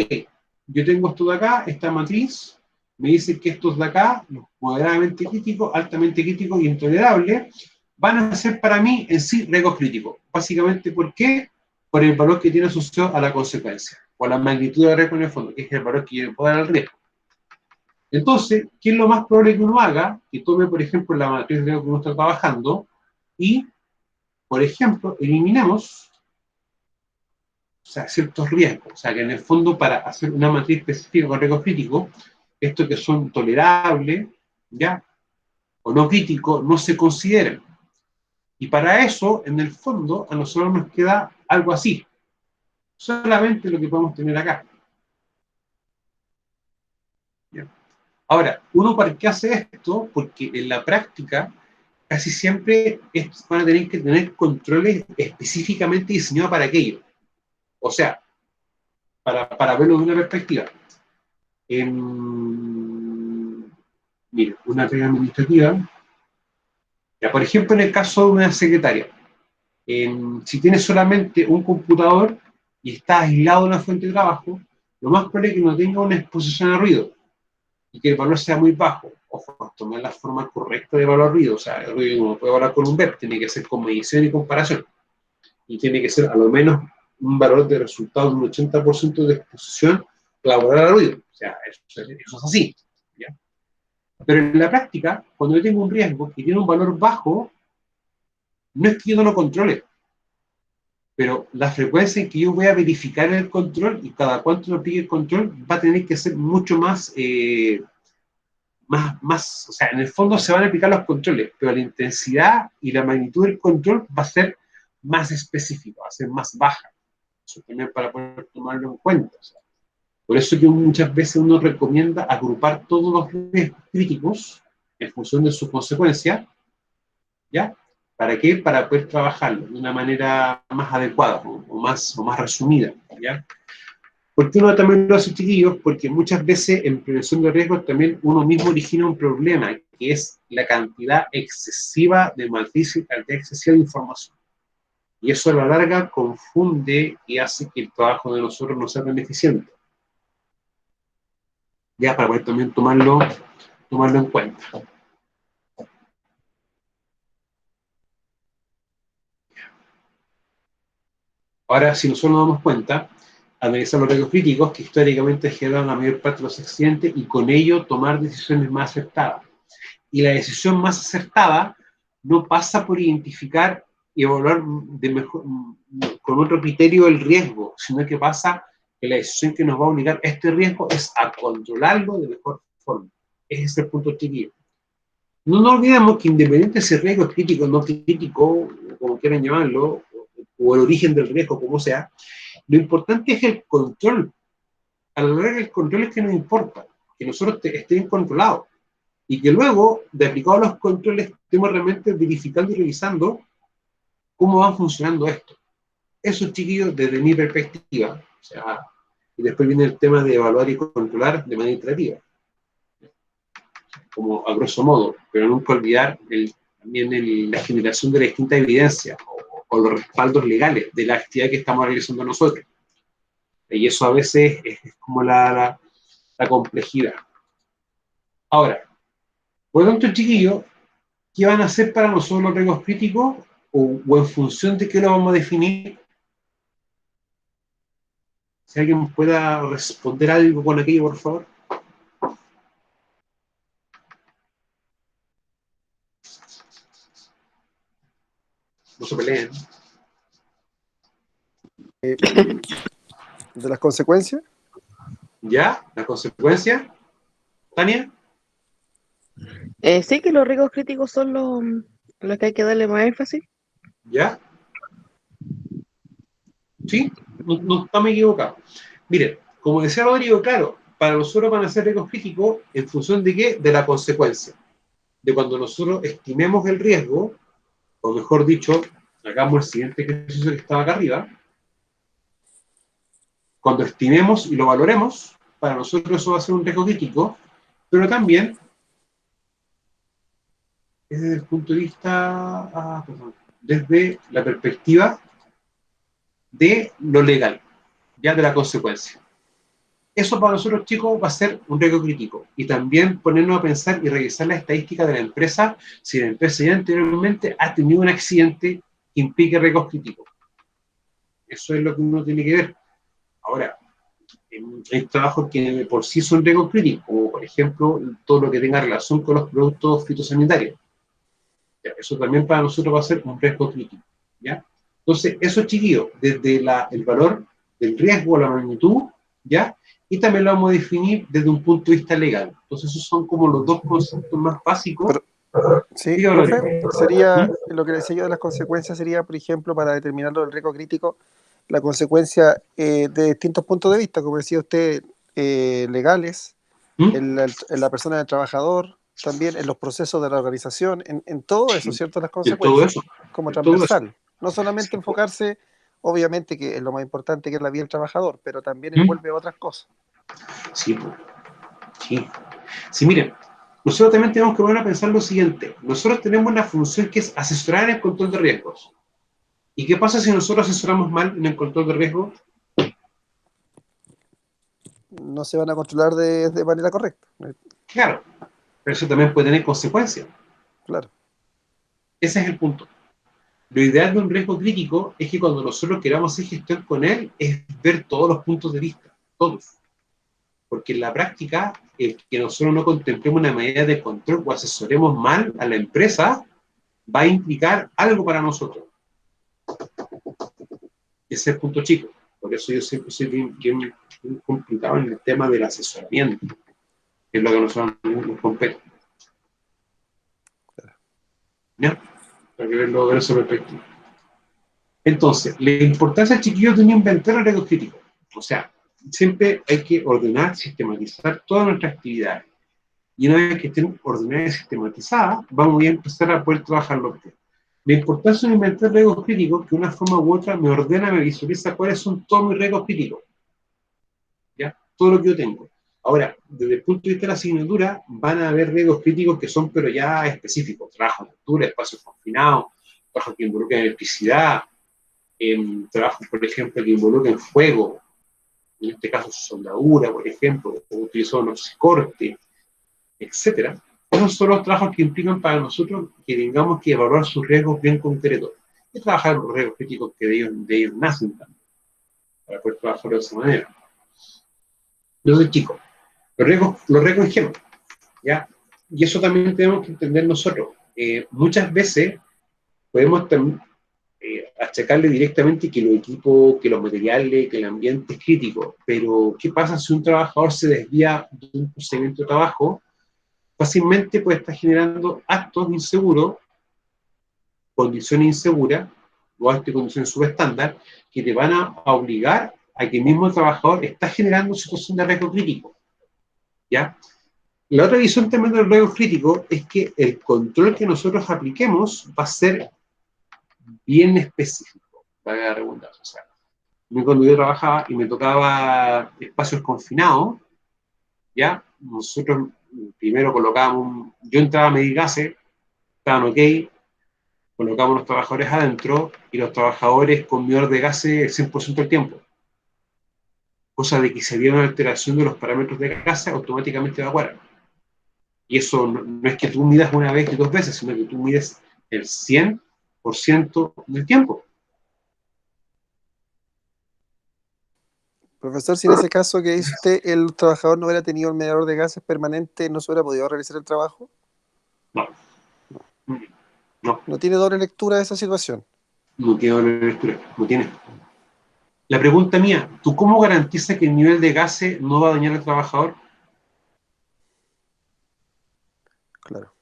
yo tengo esto de acá, esta matriz, me dice que estos de acá, los moderadamente críticos, altamente críticos y intolerables, van a ser para mí en sí riesgos críticos. Básicamente, ¿por qué? Por el valor que tiene asociado a la consecuencia, o a la magnitud del riesgo en el fondo, que es el valor que yo le puedo dar al riesgo. Entonces, ¿qué es lo más probable que uno haga? Que tome, por ejemplo, la matriz de riesgo que uno está trabajando y, por ejemplo, eliminemos, o sea, ciertos riesgos. O sea, que en el fondo, para hacer una matriz específica con riesgos críticos, estos que son tolerables, ¿ya? O no críticos, no se consideran. Y para eso, en el fondo, a nosotros nos queda algo así. Solamente lo que podemos tener acá. ¿Ya? Ahora, ¿uno para qué hace esto? Porque en la práctica, casi siempre van a tener que tener controles específicamente diseñados para aquello. O sea, para verlo de una perspectiva. Mira, una regla administrativa. Ya, por ejemplo, en el caso de una secretaria, si tienes solamente un computador y está aislado de una fuente de trabajo, lo más probable es que no tenga una exposición a ruido y que el valor sea muy bajo. Ojo, tomar la forma correcta de evaluar ruido. O sea, el ruido uno puede evaluar con un BEP, tiene que ser con medición y comparación. Y tiene que ser a lo menos un valor de resultado de un 80% de exposición laboral al ruido. O sea, eso es así. ¿Ya? Pero en la práctica, cuando yo tengo un riesgo que tiene un valor bajo, no es que yo no lo controle, pero la frecuencia en que yo voy a verificar el control y cada cuánto me aplique el control va a tener que ser mucho más, o sea, en el fondo se van a aplicar los controles, pero la intensidad y la magnitud del control va a ser más específica, va a ser más baja. Eso también para poder tomarlo en cuenta. O sea, por eso que muchas veces uno recomienda agrupar todos los riesgos críticos en función de su consecuencia, ¿ya? ¿Para qué? Para poder trabajarlo de una manera más adecuada o más resumida, ¿ya? ¿Por qué uno también lo hace, chiquillos? Porque muchas veces en prevención de riesgos también uno mismo origina un problema, que es la cantidad excesiva de matices, cantidad excesiva de información. Y eso a la larga confunde y hace que el trabajo de nosotros no sea tan eficiente. Ya, para poder también tomarlo en cuenta. Ahora, si nosotros nos damos cuenta, analizar los riesgos críticos que históricamente generan la mayor parte de los accidentes y con ello tomar decisiones más acertadas. Y la decisión más acertada no pasa por identificar y evaluar con otro criterio el riesgo, sino que pasa que la decisión que nos va a obligar a este riesgo es a controlarlo de mejor forma. Ese es el punto chiquillo. No nos olvidemos que independiente si el riesgo es crítico o no crítico, como quieran llamarlo, o el origen del riesgo, como sea, lo importante es el control. A la larga el control es que nos importa, que nosotros estén controlados y que luego, de aplicados los controles, estemos realmente verificando y revisando cómo va funcionando esto. Eso, chiquillos, desde mi perspectiva, o sea, y después viene el tema de evaluar y controlar de manera iterativa, como a grosso modo, pero nunca olvidar también la generación de la distinta evidencia o los respaldos legales de la actividad que estamos realizando nosotros. Y eso a veces es como la complejidad. Ahora, por lo tanto, chiquillos, ¿qué van a hacer para nosotros los riesgos críticos? O en función de qué lo vamos a definir. Si alguien pueda responder algo con aquello, por favor. No se peleen. ¿De las consecuencias? ¿Ya? ¿Las consecuencias? ¿Tania? Sí, que los riesgos críticos son los que hay que darle más énfasis. ¿Ya? ¿Sí? No estamos equivocados. Miren, como decía Rodrigo, claro, para nosotros van a ser riesgos críticos en función de qué? De la consecuencia. De cuando nosotros estimemos el riesgo, o mejor dicho, hagamos el siguiente ejercicio que estaba acá arriba. Cuando estimemos y lo valoremos, para nosotros eso va a ser un riesgo crítico, pero también es desde el punto de vista, desde la perspectiva de lo legal, ya de la consecuencia. Eso para nosotros, chicos, va a ser un riesgo crítico. Y también ponernos a pensar y revisar la estadística de la empresa, si la empresa ya anteriormente ha tenido un accidente que implique riesgos críticos. Eso es lo que uno tiene que ver. Ahora, hay trabajos que por sí son riesgos críticos, como por ejemplo todo lo que tenga relación con los productos fitosanitarios. ¿Ya? Eso también para nosotros va a ser un riesgo crítico. ¿Ya? Entonces, eso, chiquillos, desde el valor del riesgo, la magnitud, ¿ya? Y también lo vamos a definir desde un punto de vista legal. Entonces, esos son como los dos conceptos más básicos. Sí, profe, sería, lo que decía yo de las consecuencias sería, por ejemplo, para determinar el riesgo crítico, la consecuencia de distintos puntos de vista, como decía usted, legales, en la persona del trabajador, también en los procesos de la organización, en todo eso, ¿cierto? Las consecuencias, todo eso, como transversal. No solamente enfocarse, obviamente, que es lo más importante, que es la vida del trabajador, pero también envuelve otras cosas. Sí, sí. Sí, miren, nosotros también tenemos que volver a pensar lo siguiente. Nosotros tenemos una función que es asesorar en el control de riesgos. ¿Y qué pasa si nosotros asesoramos mal en el control de riesgos? No se van a controlar de manera correcta. Claro, pero eso también puede tener consecuencias. Claro. Ese es el punto. Lo ideal de un riesgo crítico es que cuando nosotros queramos hacer gestión con él, es ver todos los puntos de vista, todos. Porque en la práctica, el que nosotros no contemplemos una medida de control o asesoremos mal a la empresa, va a implicar algo para nosotros. Ese es el punto chico. Por eso yo siempre soy bien complicado en el tema del asesoramiento, que es lo que nosotros nos compete. ¿Ya? Para que verlo de esa perspectiva. Entonces, la importancia, chiquillos, de un inventario de riesgos críticos. O sea, siempre hay que ordenar, sistematizar todas nuestras actividades. Y una vez que estén ordenadas y sistematizadas, vamos a empezar a poder trabajar los temas. La importancia de inventar riesgos críticos que de una forma u otra me ordena, me visualiza cuáles son todos mis riesgos críticos, ¿ya? Todo lo que yo tengo. Ahora, desde el punto de vista de la asignatura, van a haber riesgos críticos que son, pero ya específicos. Trabajo en altura, espacios confinados, trabajo que involucran electricidad, trabajos, por ejemplo, que involucran fuego, en este caso soldadura, por ejemplo, o utilizar un oxicorte, etcétera. Esos son los trabajos que implican para nosotros que tengamos que evaluar sus riesgos bien concretos y trabajar los riesgos críticos que de ellos nacen también, para poder trabajar de esa manera. Entonces, chicos, los riesgos ingenuos, ¿ya? Y eso también tenemos que entender nosotros. Muchas veces podemos achacarle directamente que los equipos, que los materiales, que el ambiente es crítico, pero ¿qué pasa si un trabajador se desvía de un procedimiento de trabajo? Fácilmente puede estar generando actos inseguros, condiciones inseguras, o actos de condiciones subestándar, que te van a obligar a que el mismo trabajador está generando situación de riesgo crítico, ¿ya? La otra visión también del riesgo crítico es que el control que nosotros apliquemos va a ser bien específico, para la redundancia. O sea, cuando yo trabajaba y me tocaba espacios confinados, ¿ya? Nosotros primero colocábamos, yo entraba a medir gases, estaban ok, colocábamos los trabajadores adentro y los trabajadores con medidor de gases el 100% del tiempo. Cosa de que si había una alteración de los parámetros de gases, automáticamente evacuaran. Y eso no es que tú midas una vez y dos veces, sino que tú mides el 100% del tiempo. Profesor, si en ese caso que dice usted, el trabajador no hubiera tenido el medidor de gases permanente, ¿no se hubiera podido realizar el trabajo? No. No. ¿No tiene doble lectura de esa situación? No tiene doble lectura, no tiene. La pregunta mía, ¿tú cómo garantizas que el nivel de gases no va a dañar al trabajador? Claro.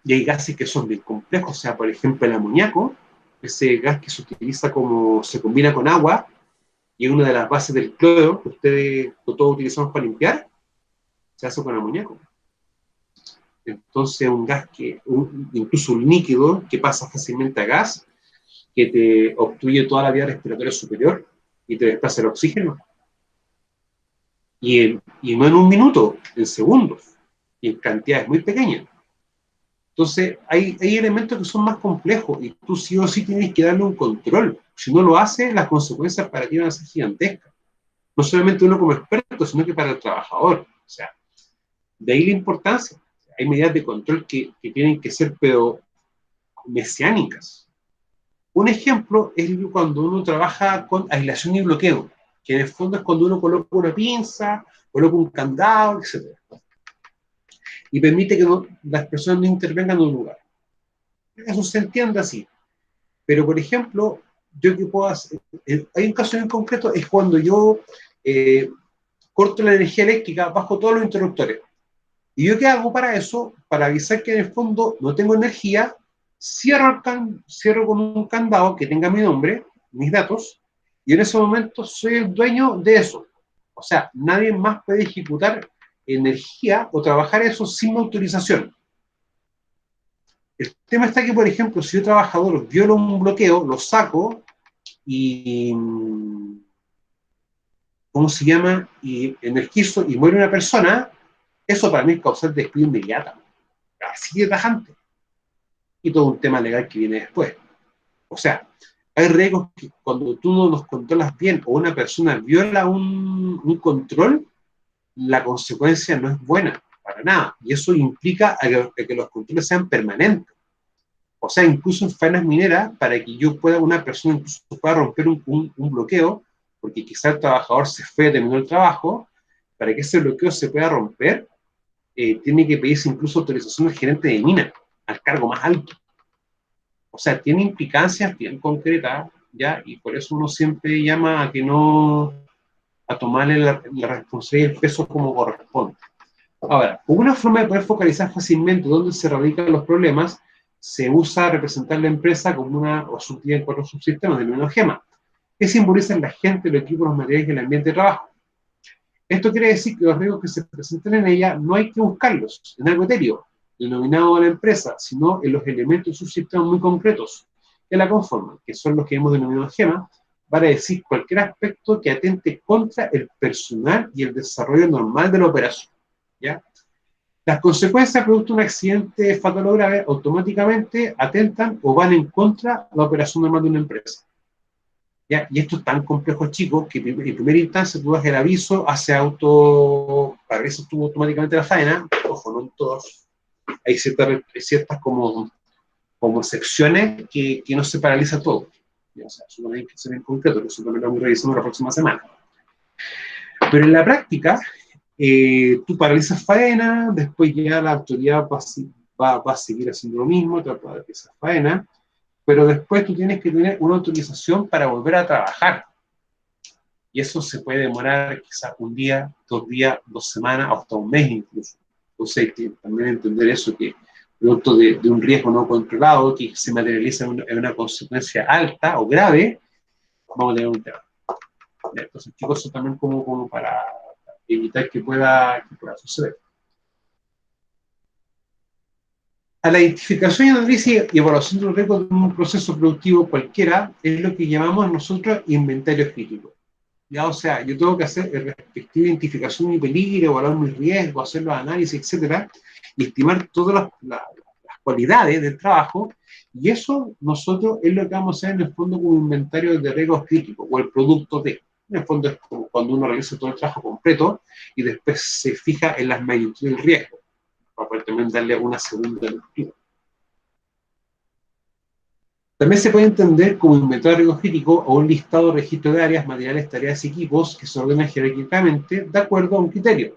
Y hay gases que son bien complejos, o sea, por ejemplo, el amoníaco, ese gas que se utiliza como, se combina con agua, y es una de las bases del cloro que todos utilizamos para limpiar, se hace con amoníaco. Entonces, un gas incluso un líquido que pasa fácilmente a gas, que te obstruye toda la vía respiratoria superior y te desplaza el oxígeno. Y no en un minuto, en segundos, y en cantidades muy pequeñas. Entonces, hay elementos que son más complejos y tú sí o sí tienes que darle un control. Si no lo haces, las consecuencias para ti van a ser gigantescas. No solamente uno como experto, sino que para el trabajador. O sea, de ahí la importancia. Hay medidas de control que tienen que ser, pero mesiánicas. Un ejemplo es cuando uno trabaja con aislación y bloqueo, que en el fondo es cuando uno coloca una pinza, coloca un candado, etc. Y permite que las personas no intervengan en un lugar. Eso se entiende así. Pero, por ejemplo, yo que puedo hacer, hay un caso en concreto, es cuando yo corto la energía eléctrica, bajo todos los interruptores. ¿Y yo qué hago para eso? Para avisar que en el fondo no tengo energía, cierro con un candado que tenga mi nombre, mis datos, y en ese momento soy el dueño de eso. O sea, nadie más puede ejecutar energía o trabajar eso sin autorización. El tema está que, por ejemplo, si yo trabajador violo un bloqueo, lo saco y, ¿cómo se llama? Y energizo y muere una persona, eso para mí es causal de despido inmediata. Así de tajante. Y todo un tema legal que viene después. O sea, hay riesgos que cuando tú no los controlas bien o una persona viola un control, la consecuencia no es buena, para nada. Y eso implica a que los controles sean permanentes. O sea, incluso en faenas mineras, para que una persona incluso pueda romper un bloqueo, porque quizá el trabajador se fue, terminó el trabajo, para que ese bloqueo se pueda romper, tiene que pedirse incluso autorización al gerente de mina, al cargo más alto. O sea, tiene implicancias bien concretas, ¿ya? Y por eso uno siempre llama a que no, a tomarle la responsabilidad y el peso como corresponde. Ahora, una forma de poder focalizar fácilmente dónde se radican los problemas, se usa representar la empresa como o subdividida en 4 subsistemas, denominados GEMA, que simbolizan la gente, los equipos, los materiales y el ambiente de trabajo. Esto quiere decir que los riesgos que se presentan en ella no hay que buscarlos en algo etéreo. denominado a la empresa, sino en los elementos de sus sistemas muy concretos que la conforman, que son los que hemos denominado gemas, para decir cualquier aspecto que atente contra el personal y el desarrollo normal de la operación, ¿ya? Las consecuencias producto de un accidente fatal o grave automáticamente atentan o van en contra de la operación normal de una empresa, ¿ya? Y esto es tan complejo, chicos, que en primera instancia tú das el aviso, para eso estuvo automáticamente la faena. Ojo, no en todos. Hay ciertas como secciones que no se paraliza todo. ¿Ya? O sea, eso no hay que ser en concreto, que eso también lo vamos revisando la próxima semana. Pero en la práctica, tú paralizas faena, después ya la autoridad va a seguir haciendo lo mismo, te va a pagar esa faena, pero después tú tienes que tener una autorización para volver a trabajar. Y eso se puede demorar quizás un día, 2 días, 2 semanas, hasta un mes incluso. Entonces hay que también entender eso, que producto de un riesgo no controlado, que se materializa en una consecuencia alta o grave, vamos a tener un tema. Entonces, chicos, eso también como para evitar que pueda suceder. A la identificación y análisis y evaluación de los riesgos de un proceso productivo cualquiera es lo que llamamos nosotros inventario crítico. Ya, o sea, yo tengo que hacer el respectiva identificación de mi peligro, evaluar mis riesgos, hacer los análisis, etcétera, y estimar todas las cualidades del trabajo, y eso nosotros es lo que vamos a hacer en el fondo como inventario de riesgos críticos, o el producto de. En el fondo es como cuando uno realiza todo el trabajo completo y después se fija en las magnitudes del riesgo, para poder también darle una segunda lectura. También se puede entender como inventario de riesgos críticos o un listado de registro de áreas, materiales, tareas y equipos que se ordenan jerárquicamente de acuerdo a un criterio.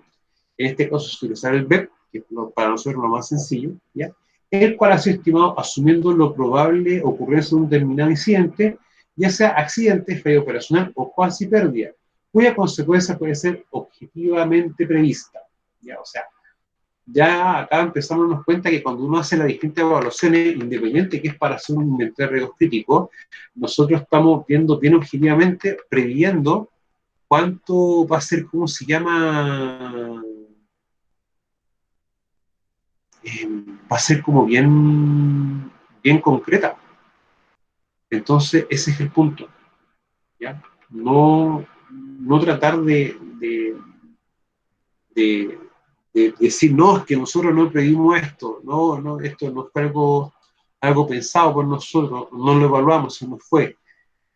En este caso es utilizar el BEP, que es para nosotros lo más sencillo, ¿ya? El cual ha sido estimado asumiendo lo probable ocurrencia de un determinado incidente, ya sea accidente, fallo operacional o cuasi pérdida, cuya consecuencia puede ser objetivamente prevista, ¿ya? O sea, ya acá empezamos a darnos cuenta que cuando uno hace las distintas evaluaciones, independiente que es para hacer un inventario de riesgos críticos, nosotros estamos viendo bien objetivamente, previendo cuánto va a ser, ¿cómo se llama? Va a ser como bien concreta. Entonces, ese es el punto, ¿ya? No tratar de decir, no, es que nosotros no pedimos esto, no, esto no fue algo pensado por nosotros, no lo evaluamos, se nos fue.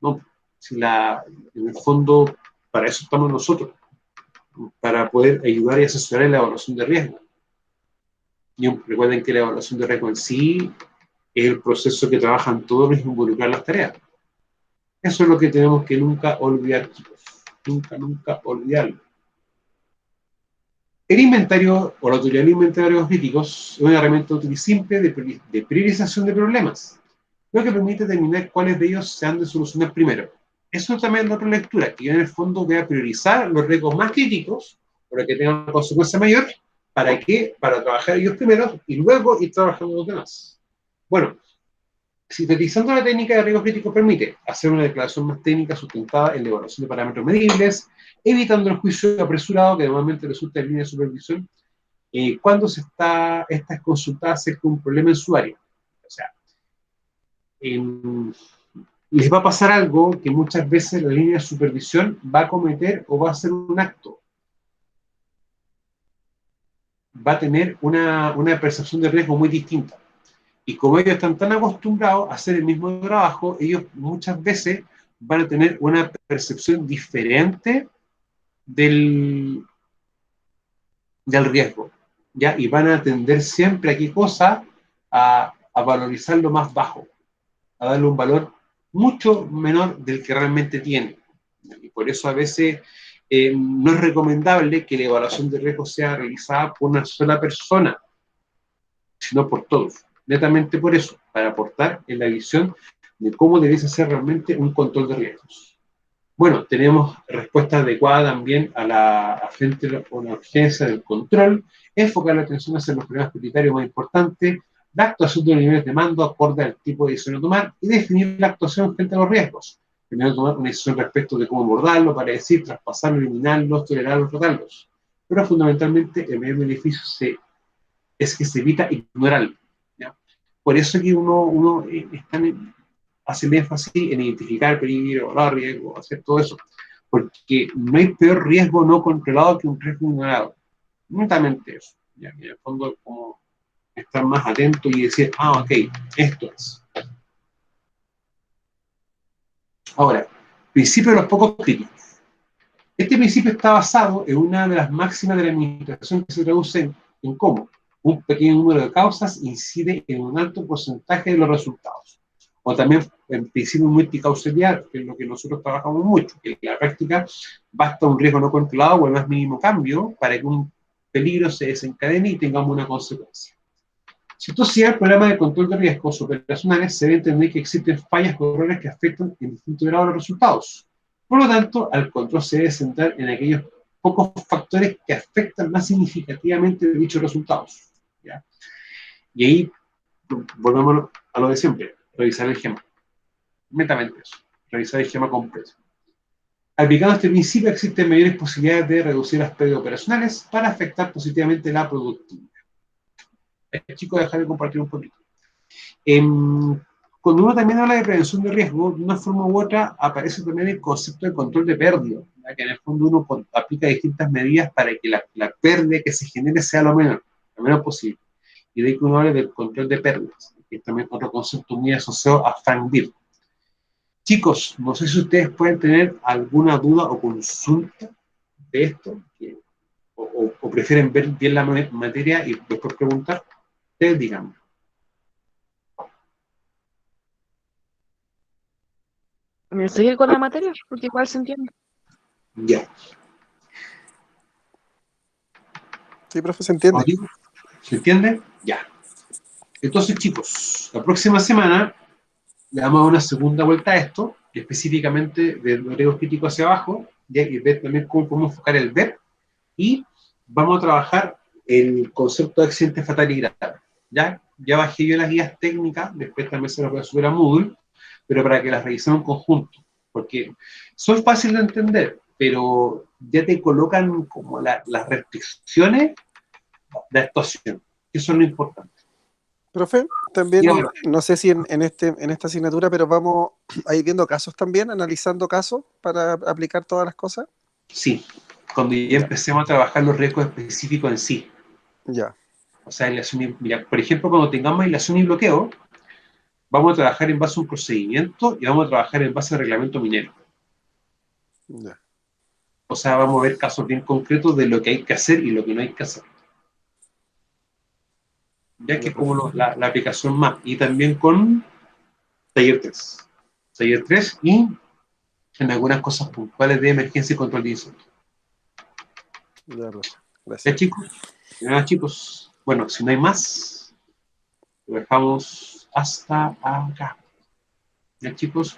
No, en el fondo, para eso estamos nosotros, para poder ayudar y asesorar en la evaluación de riesgo. Y recuerden que la evaluación de riesgo en sí es el proceso que trabajan todos los involucrar las tareas. Eso es lo que tenemos que nunca olvidar, chicos. Nunca olvidarlo. El inventario o la autoridad del inventario de riesgos críticos es una herramienta útil y simple de priorización de problemas, lo que permite determinar cuáles de ellos se han de solucionar primero. Eso también es otra lectura, que yo en el fondo voy a priorizar los riesgos más críticos, para que tengan una consecuencia mayor. ¿Para qué? Para trabajar ellos primero y luego ir trabajando los demás. Bueno, sintetizando la técnica de riesgos críticos permite hacer una declaración más técnica sustentada en la evaluación de parámetros medibles, evitando el juicio apresurado que normalmente resulta en línea de supervisión cuando esta es consultada acerca de un problema en su área. O sea, les va a pasar algo que muchas veces la línea de supervisión va a cometer o va a hacer un acto. Va a tener una percepción de riesgo muy distinta. Y como ellos están tan acostumbrados a hacer el mismo trabajo, ellos muchas veces van a tener una percepción diferente del riesgo, ¿ya? Y van a tender siempre a qué cosa, a valorizar lo más bajo, a darle un valor mucho menor del que realmente tiene. Y por eso a veces no es recomendable que la evaluación de riesgo sea realizada por una sola persona, sino por todos. Netamente por eso, para aportar en la visión de cómo debiese ser realmente un control de riesgos. Bueno, tenemos respuesta adecuada también frente a la urgencia del control, enfocar la atención hacia los problemas prioritarios más importantes, la actuación de los niveles de mando acorde al tipo de decisión a tomar y definir la actuación frente a los riesgos. Primero tomar una decisión respecto de cómo abordarlo, para decir, traspasarlo, eliminarlos, tolerarlos, tratarlos. Pero fundamentalmente el mayor beneficio se es que se evita ignorarlo. ¿Ya? Por eso que uno hace énfasis en identificar peligro, evaluar riesgo, hacer todo eso. Porque no hay peor riesgo no controlado que un riesgo ignorado. Netamente eso. ¿Ya? En el fondo, como estar más atento y decir, ok, esto es. Ahora, principio de los pocos críticos. Este principio está basado en una de las máximas de la administración que se traduce en cómo un pequeño número de causas incide en un alto porcentaje de los resultados. O también en principio multicausalidad, que es lo que nosotros trabajamos mucho, que en la práctica basta un riesgo no controlado o el más mínimo cambio para que un peligro se desencadene y tengamos una consecuencia. Si esto sea el programa de control de riesgos operacionales, se debe entender que existen fallas o errores que afectan en distinto grado los resultados. Por lo tanto, al control se debe centrar en aquellos pocos factores que afectan más significativamente dichos resultados. ¿Ya? Y ahí volvemos a lo de siempre, revisar el esquema. Netamente eso, revisar el esquema completo. Aplicando este principio, existen mayores posibilidades de reducir las pérdidas operacionales para afectar positivamente la productividad. Chicos, dejar de compartir un poquito. Cuando uno también habla de prevención de riesgo, de una forma u otra aparece también el concepto de control de pérdida, ¿verdad? Que en el fondo uno aplica distintas medidas para que la pérdida que se genere sea lo menos posible. Y de ahí que uno hable del control de pérdidas, que es también otro concepto muy asociado a Frank Bill. Chicos, no sé si ustedes pueden tener alguna duda o consulta de esto, o prefieren ver bien la materia y después preguntar. Ustedes díganme. Seguir con la materia, porque igual se entiende. Ya. Sí, profe, se entiende. ¿Se entiende? Ya. Entonces, chicos, la próxima semana le damos una segunda vuelta a esto, específicamente del riesgo crítico hacia abajo, y ver también cómo podemos enfocar el ver, y vamos a trabajar el concepto de accidente fatal y grave. Ya bajé yo las guías técnicas, después también se las voy a subir a Moodle, pero para que las revisemos en conjunto, porque son fáciles de entender, pero ya te colocan como las restricciones de actuación, que eso es lo importante. Profe, también, Dígame. no sé si en esta asignatura, pero vamos a ir viendo casos también, analizando casos para aplicar todas las cosas. Sí, cuando ya empecemos a trabajar los riesgos específicos en sí. Ya. O sea, mira, por ejemplo, cuando tengamos aislación y bloqueo, vamos a trabajar en base a un procedimiento y vamos a trabajar en base al reglamento minero. Ya. O sea, vamos a ver casos bien concretos de lo que hay que hacer y lo que no hay que hacer. Ya que es como la aplicación más. Y también con taller 3. Taller 3 y en algunas cosas puntuales de emergencia y control de incendios. Ya, profe. ¿Ya, Gracias. chicos? Ya, chicos. Bueno, si no hay más, lo dejamos hasta acá. ¿Ya, chicos?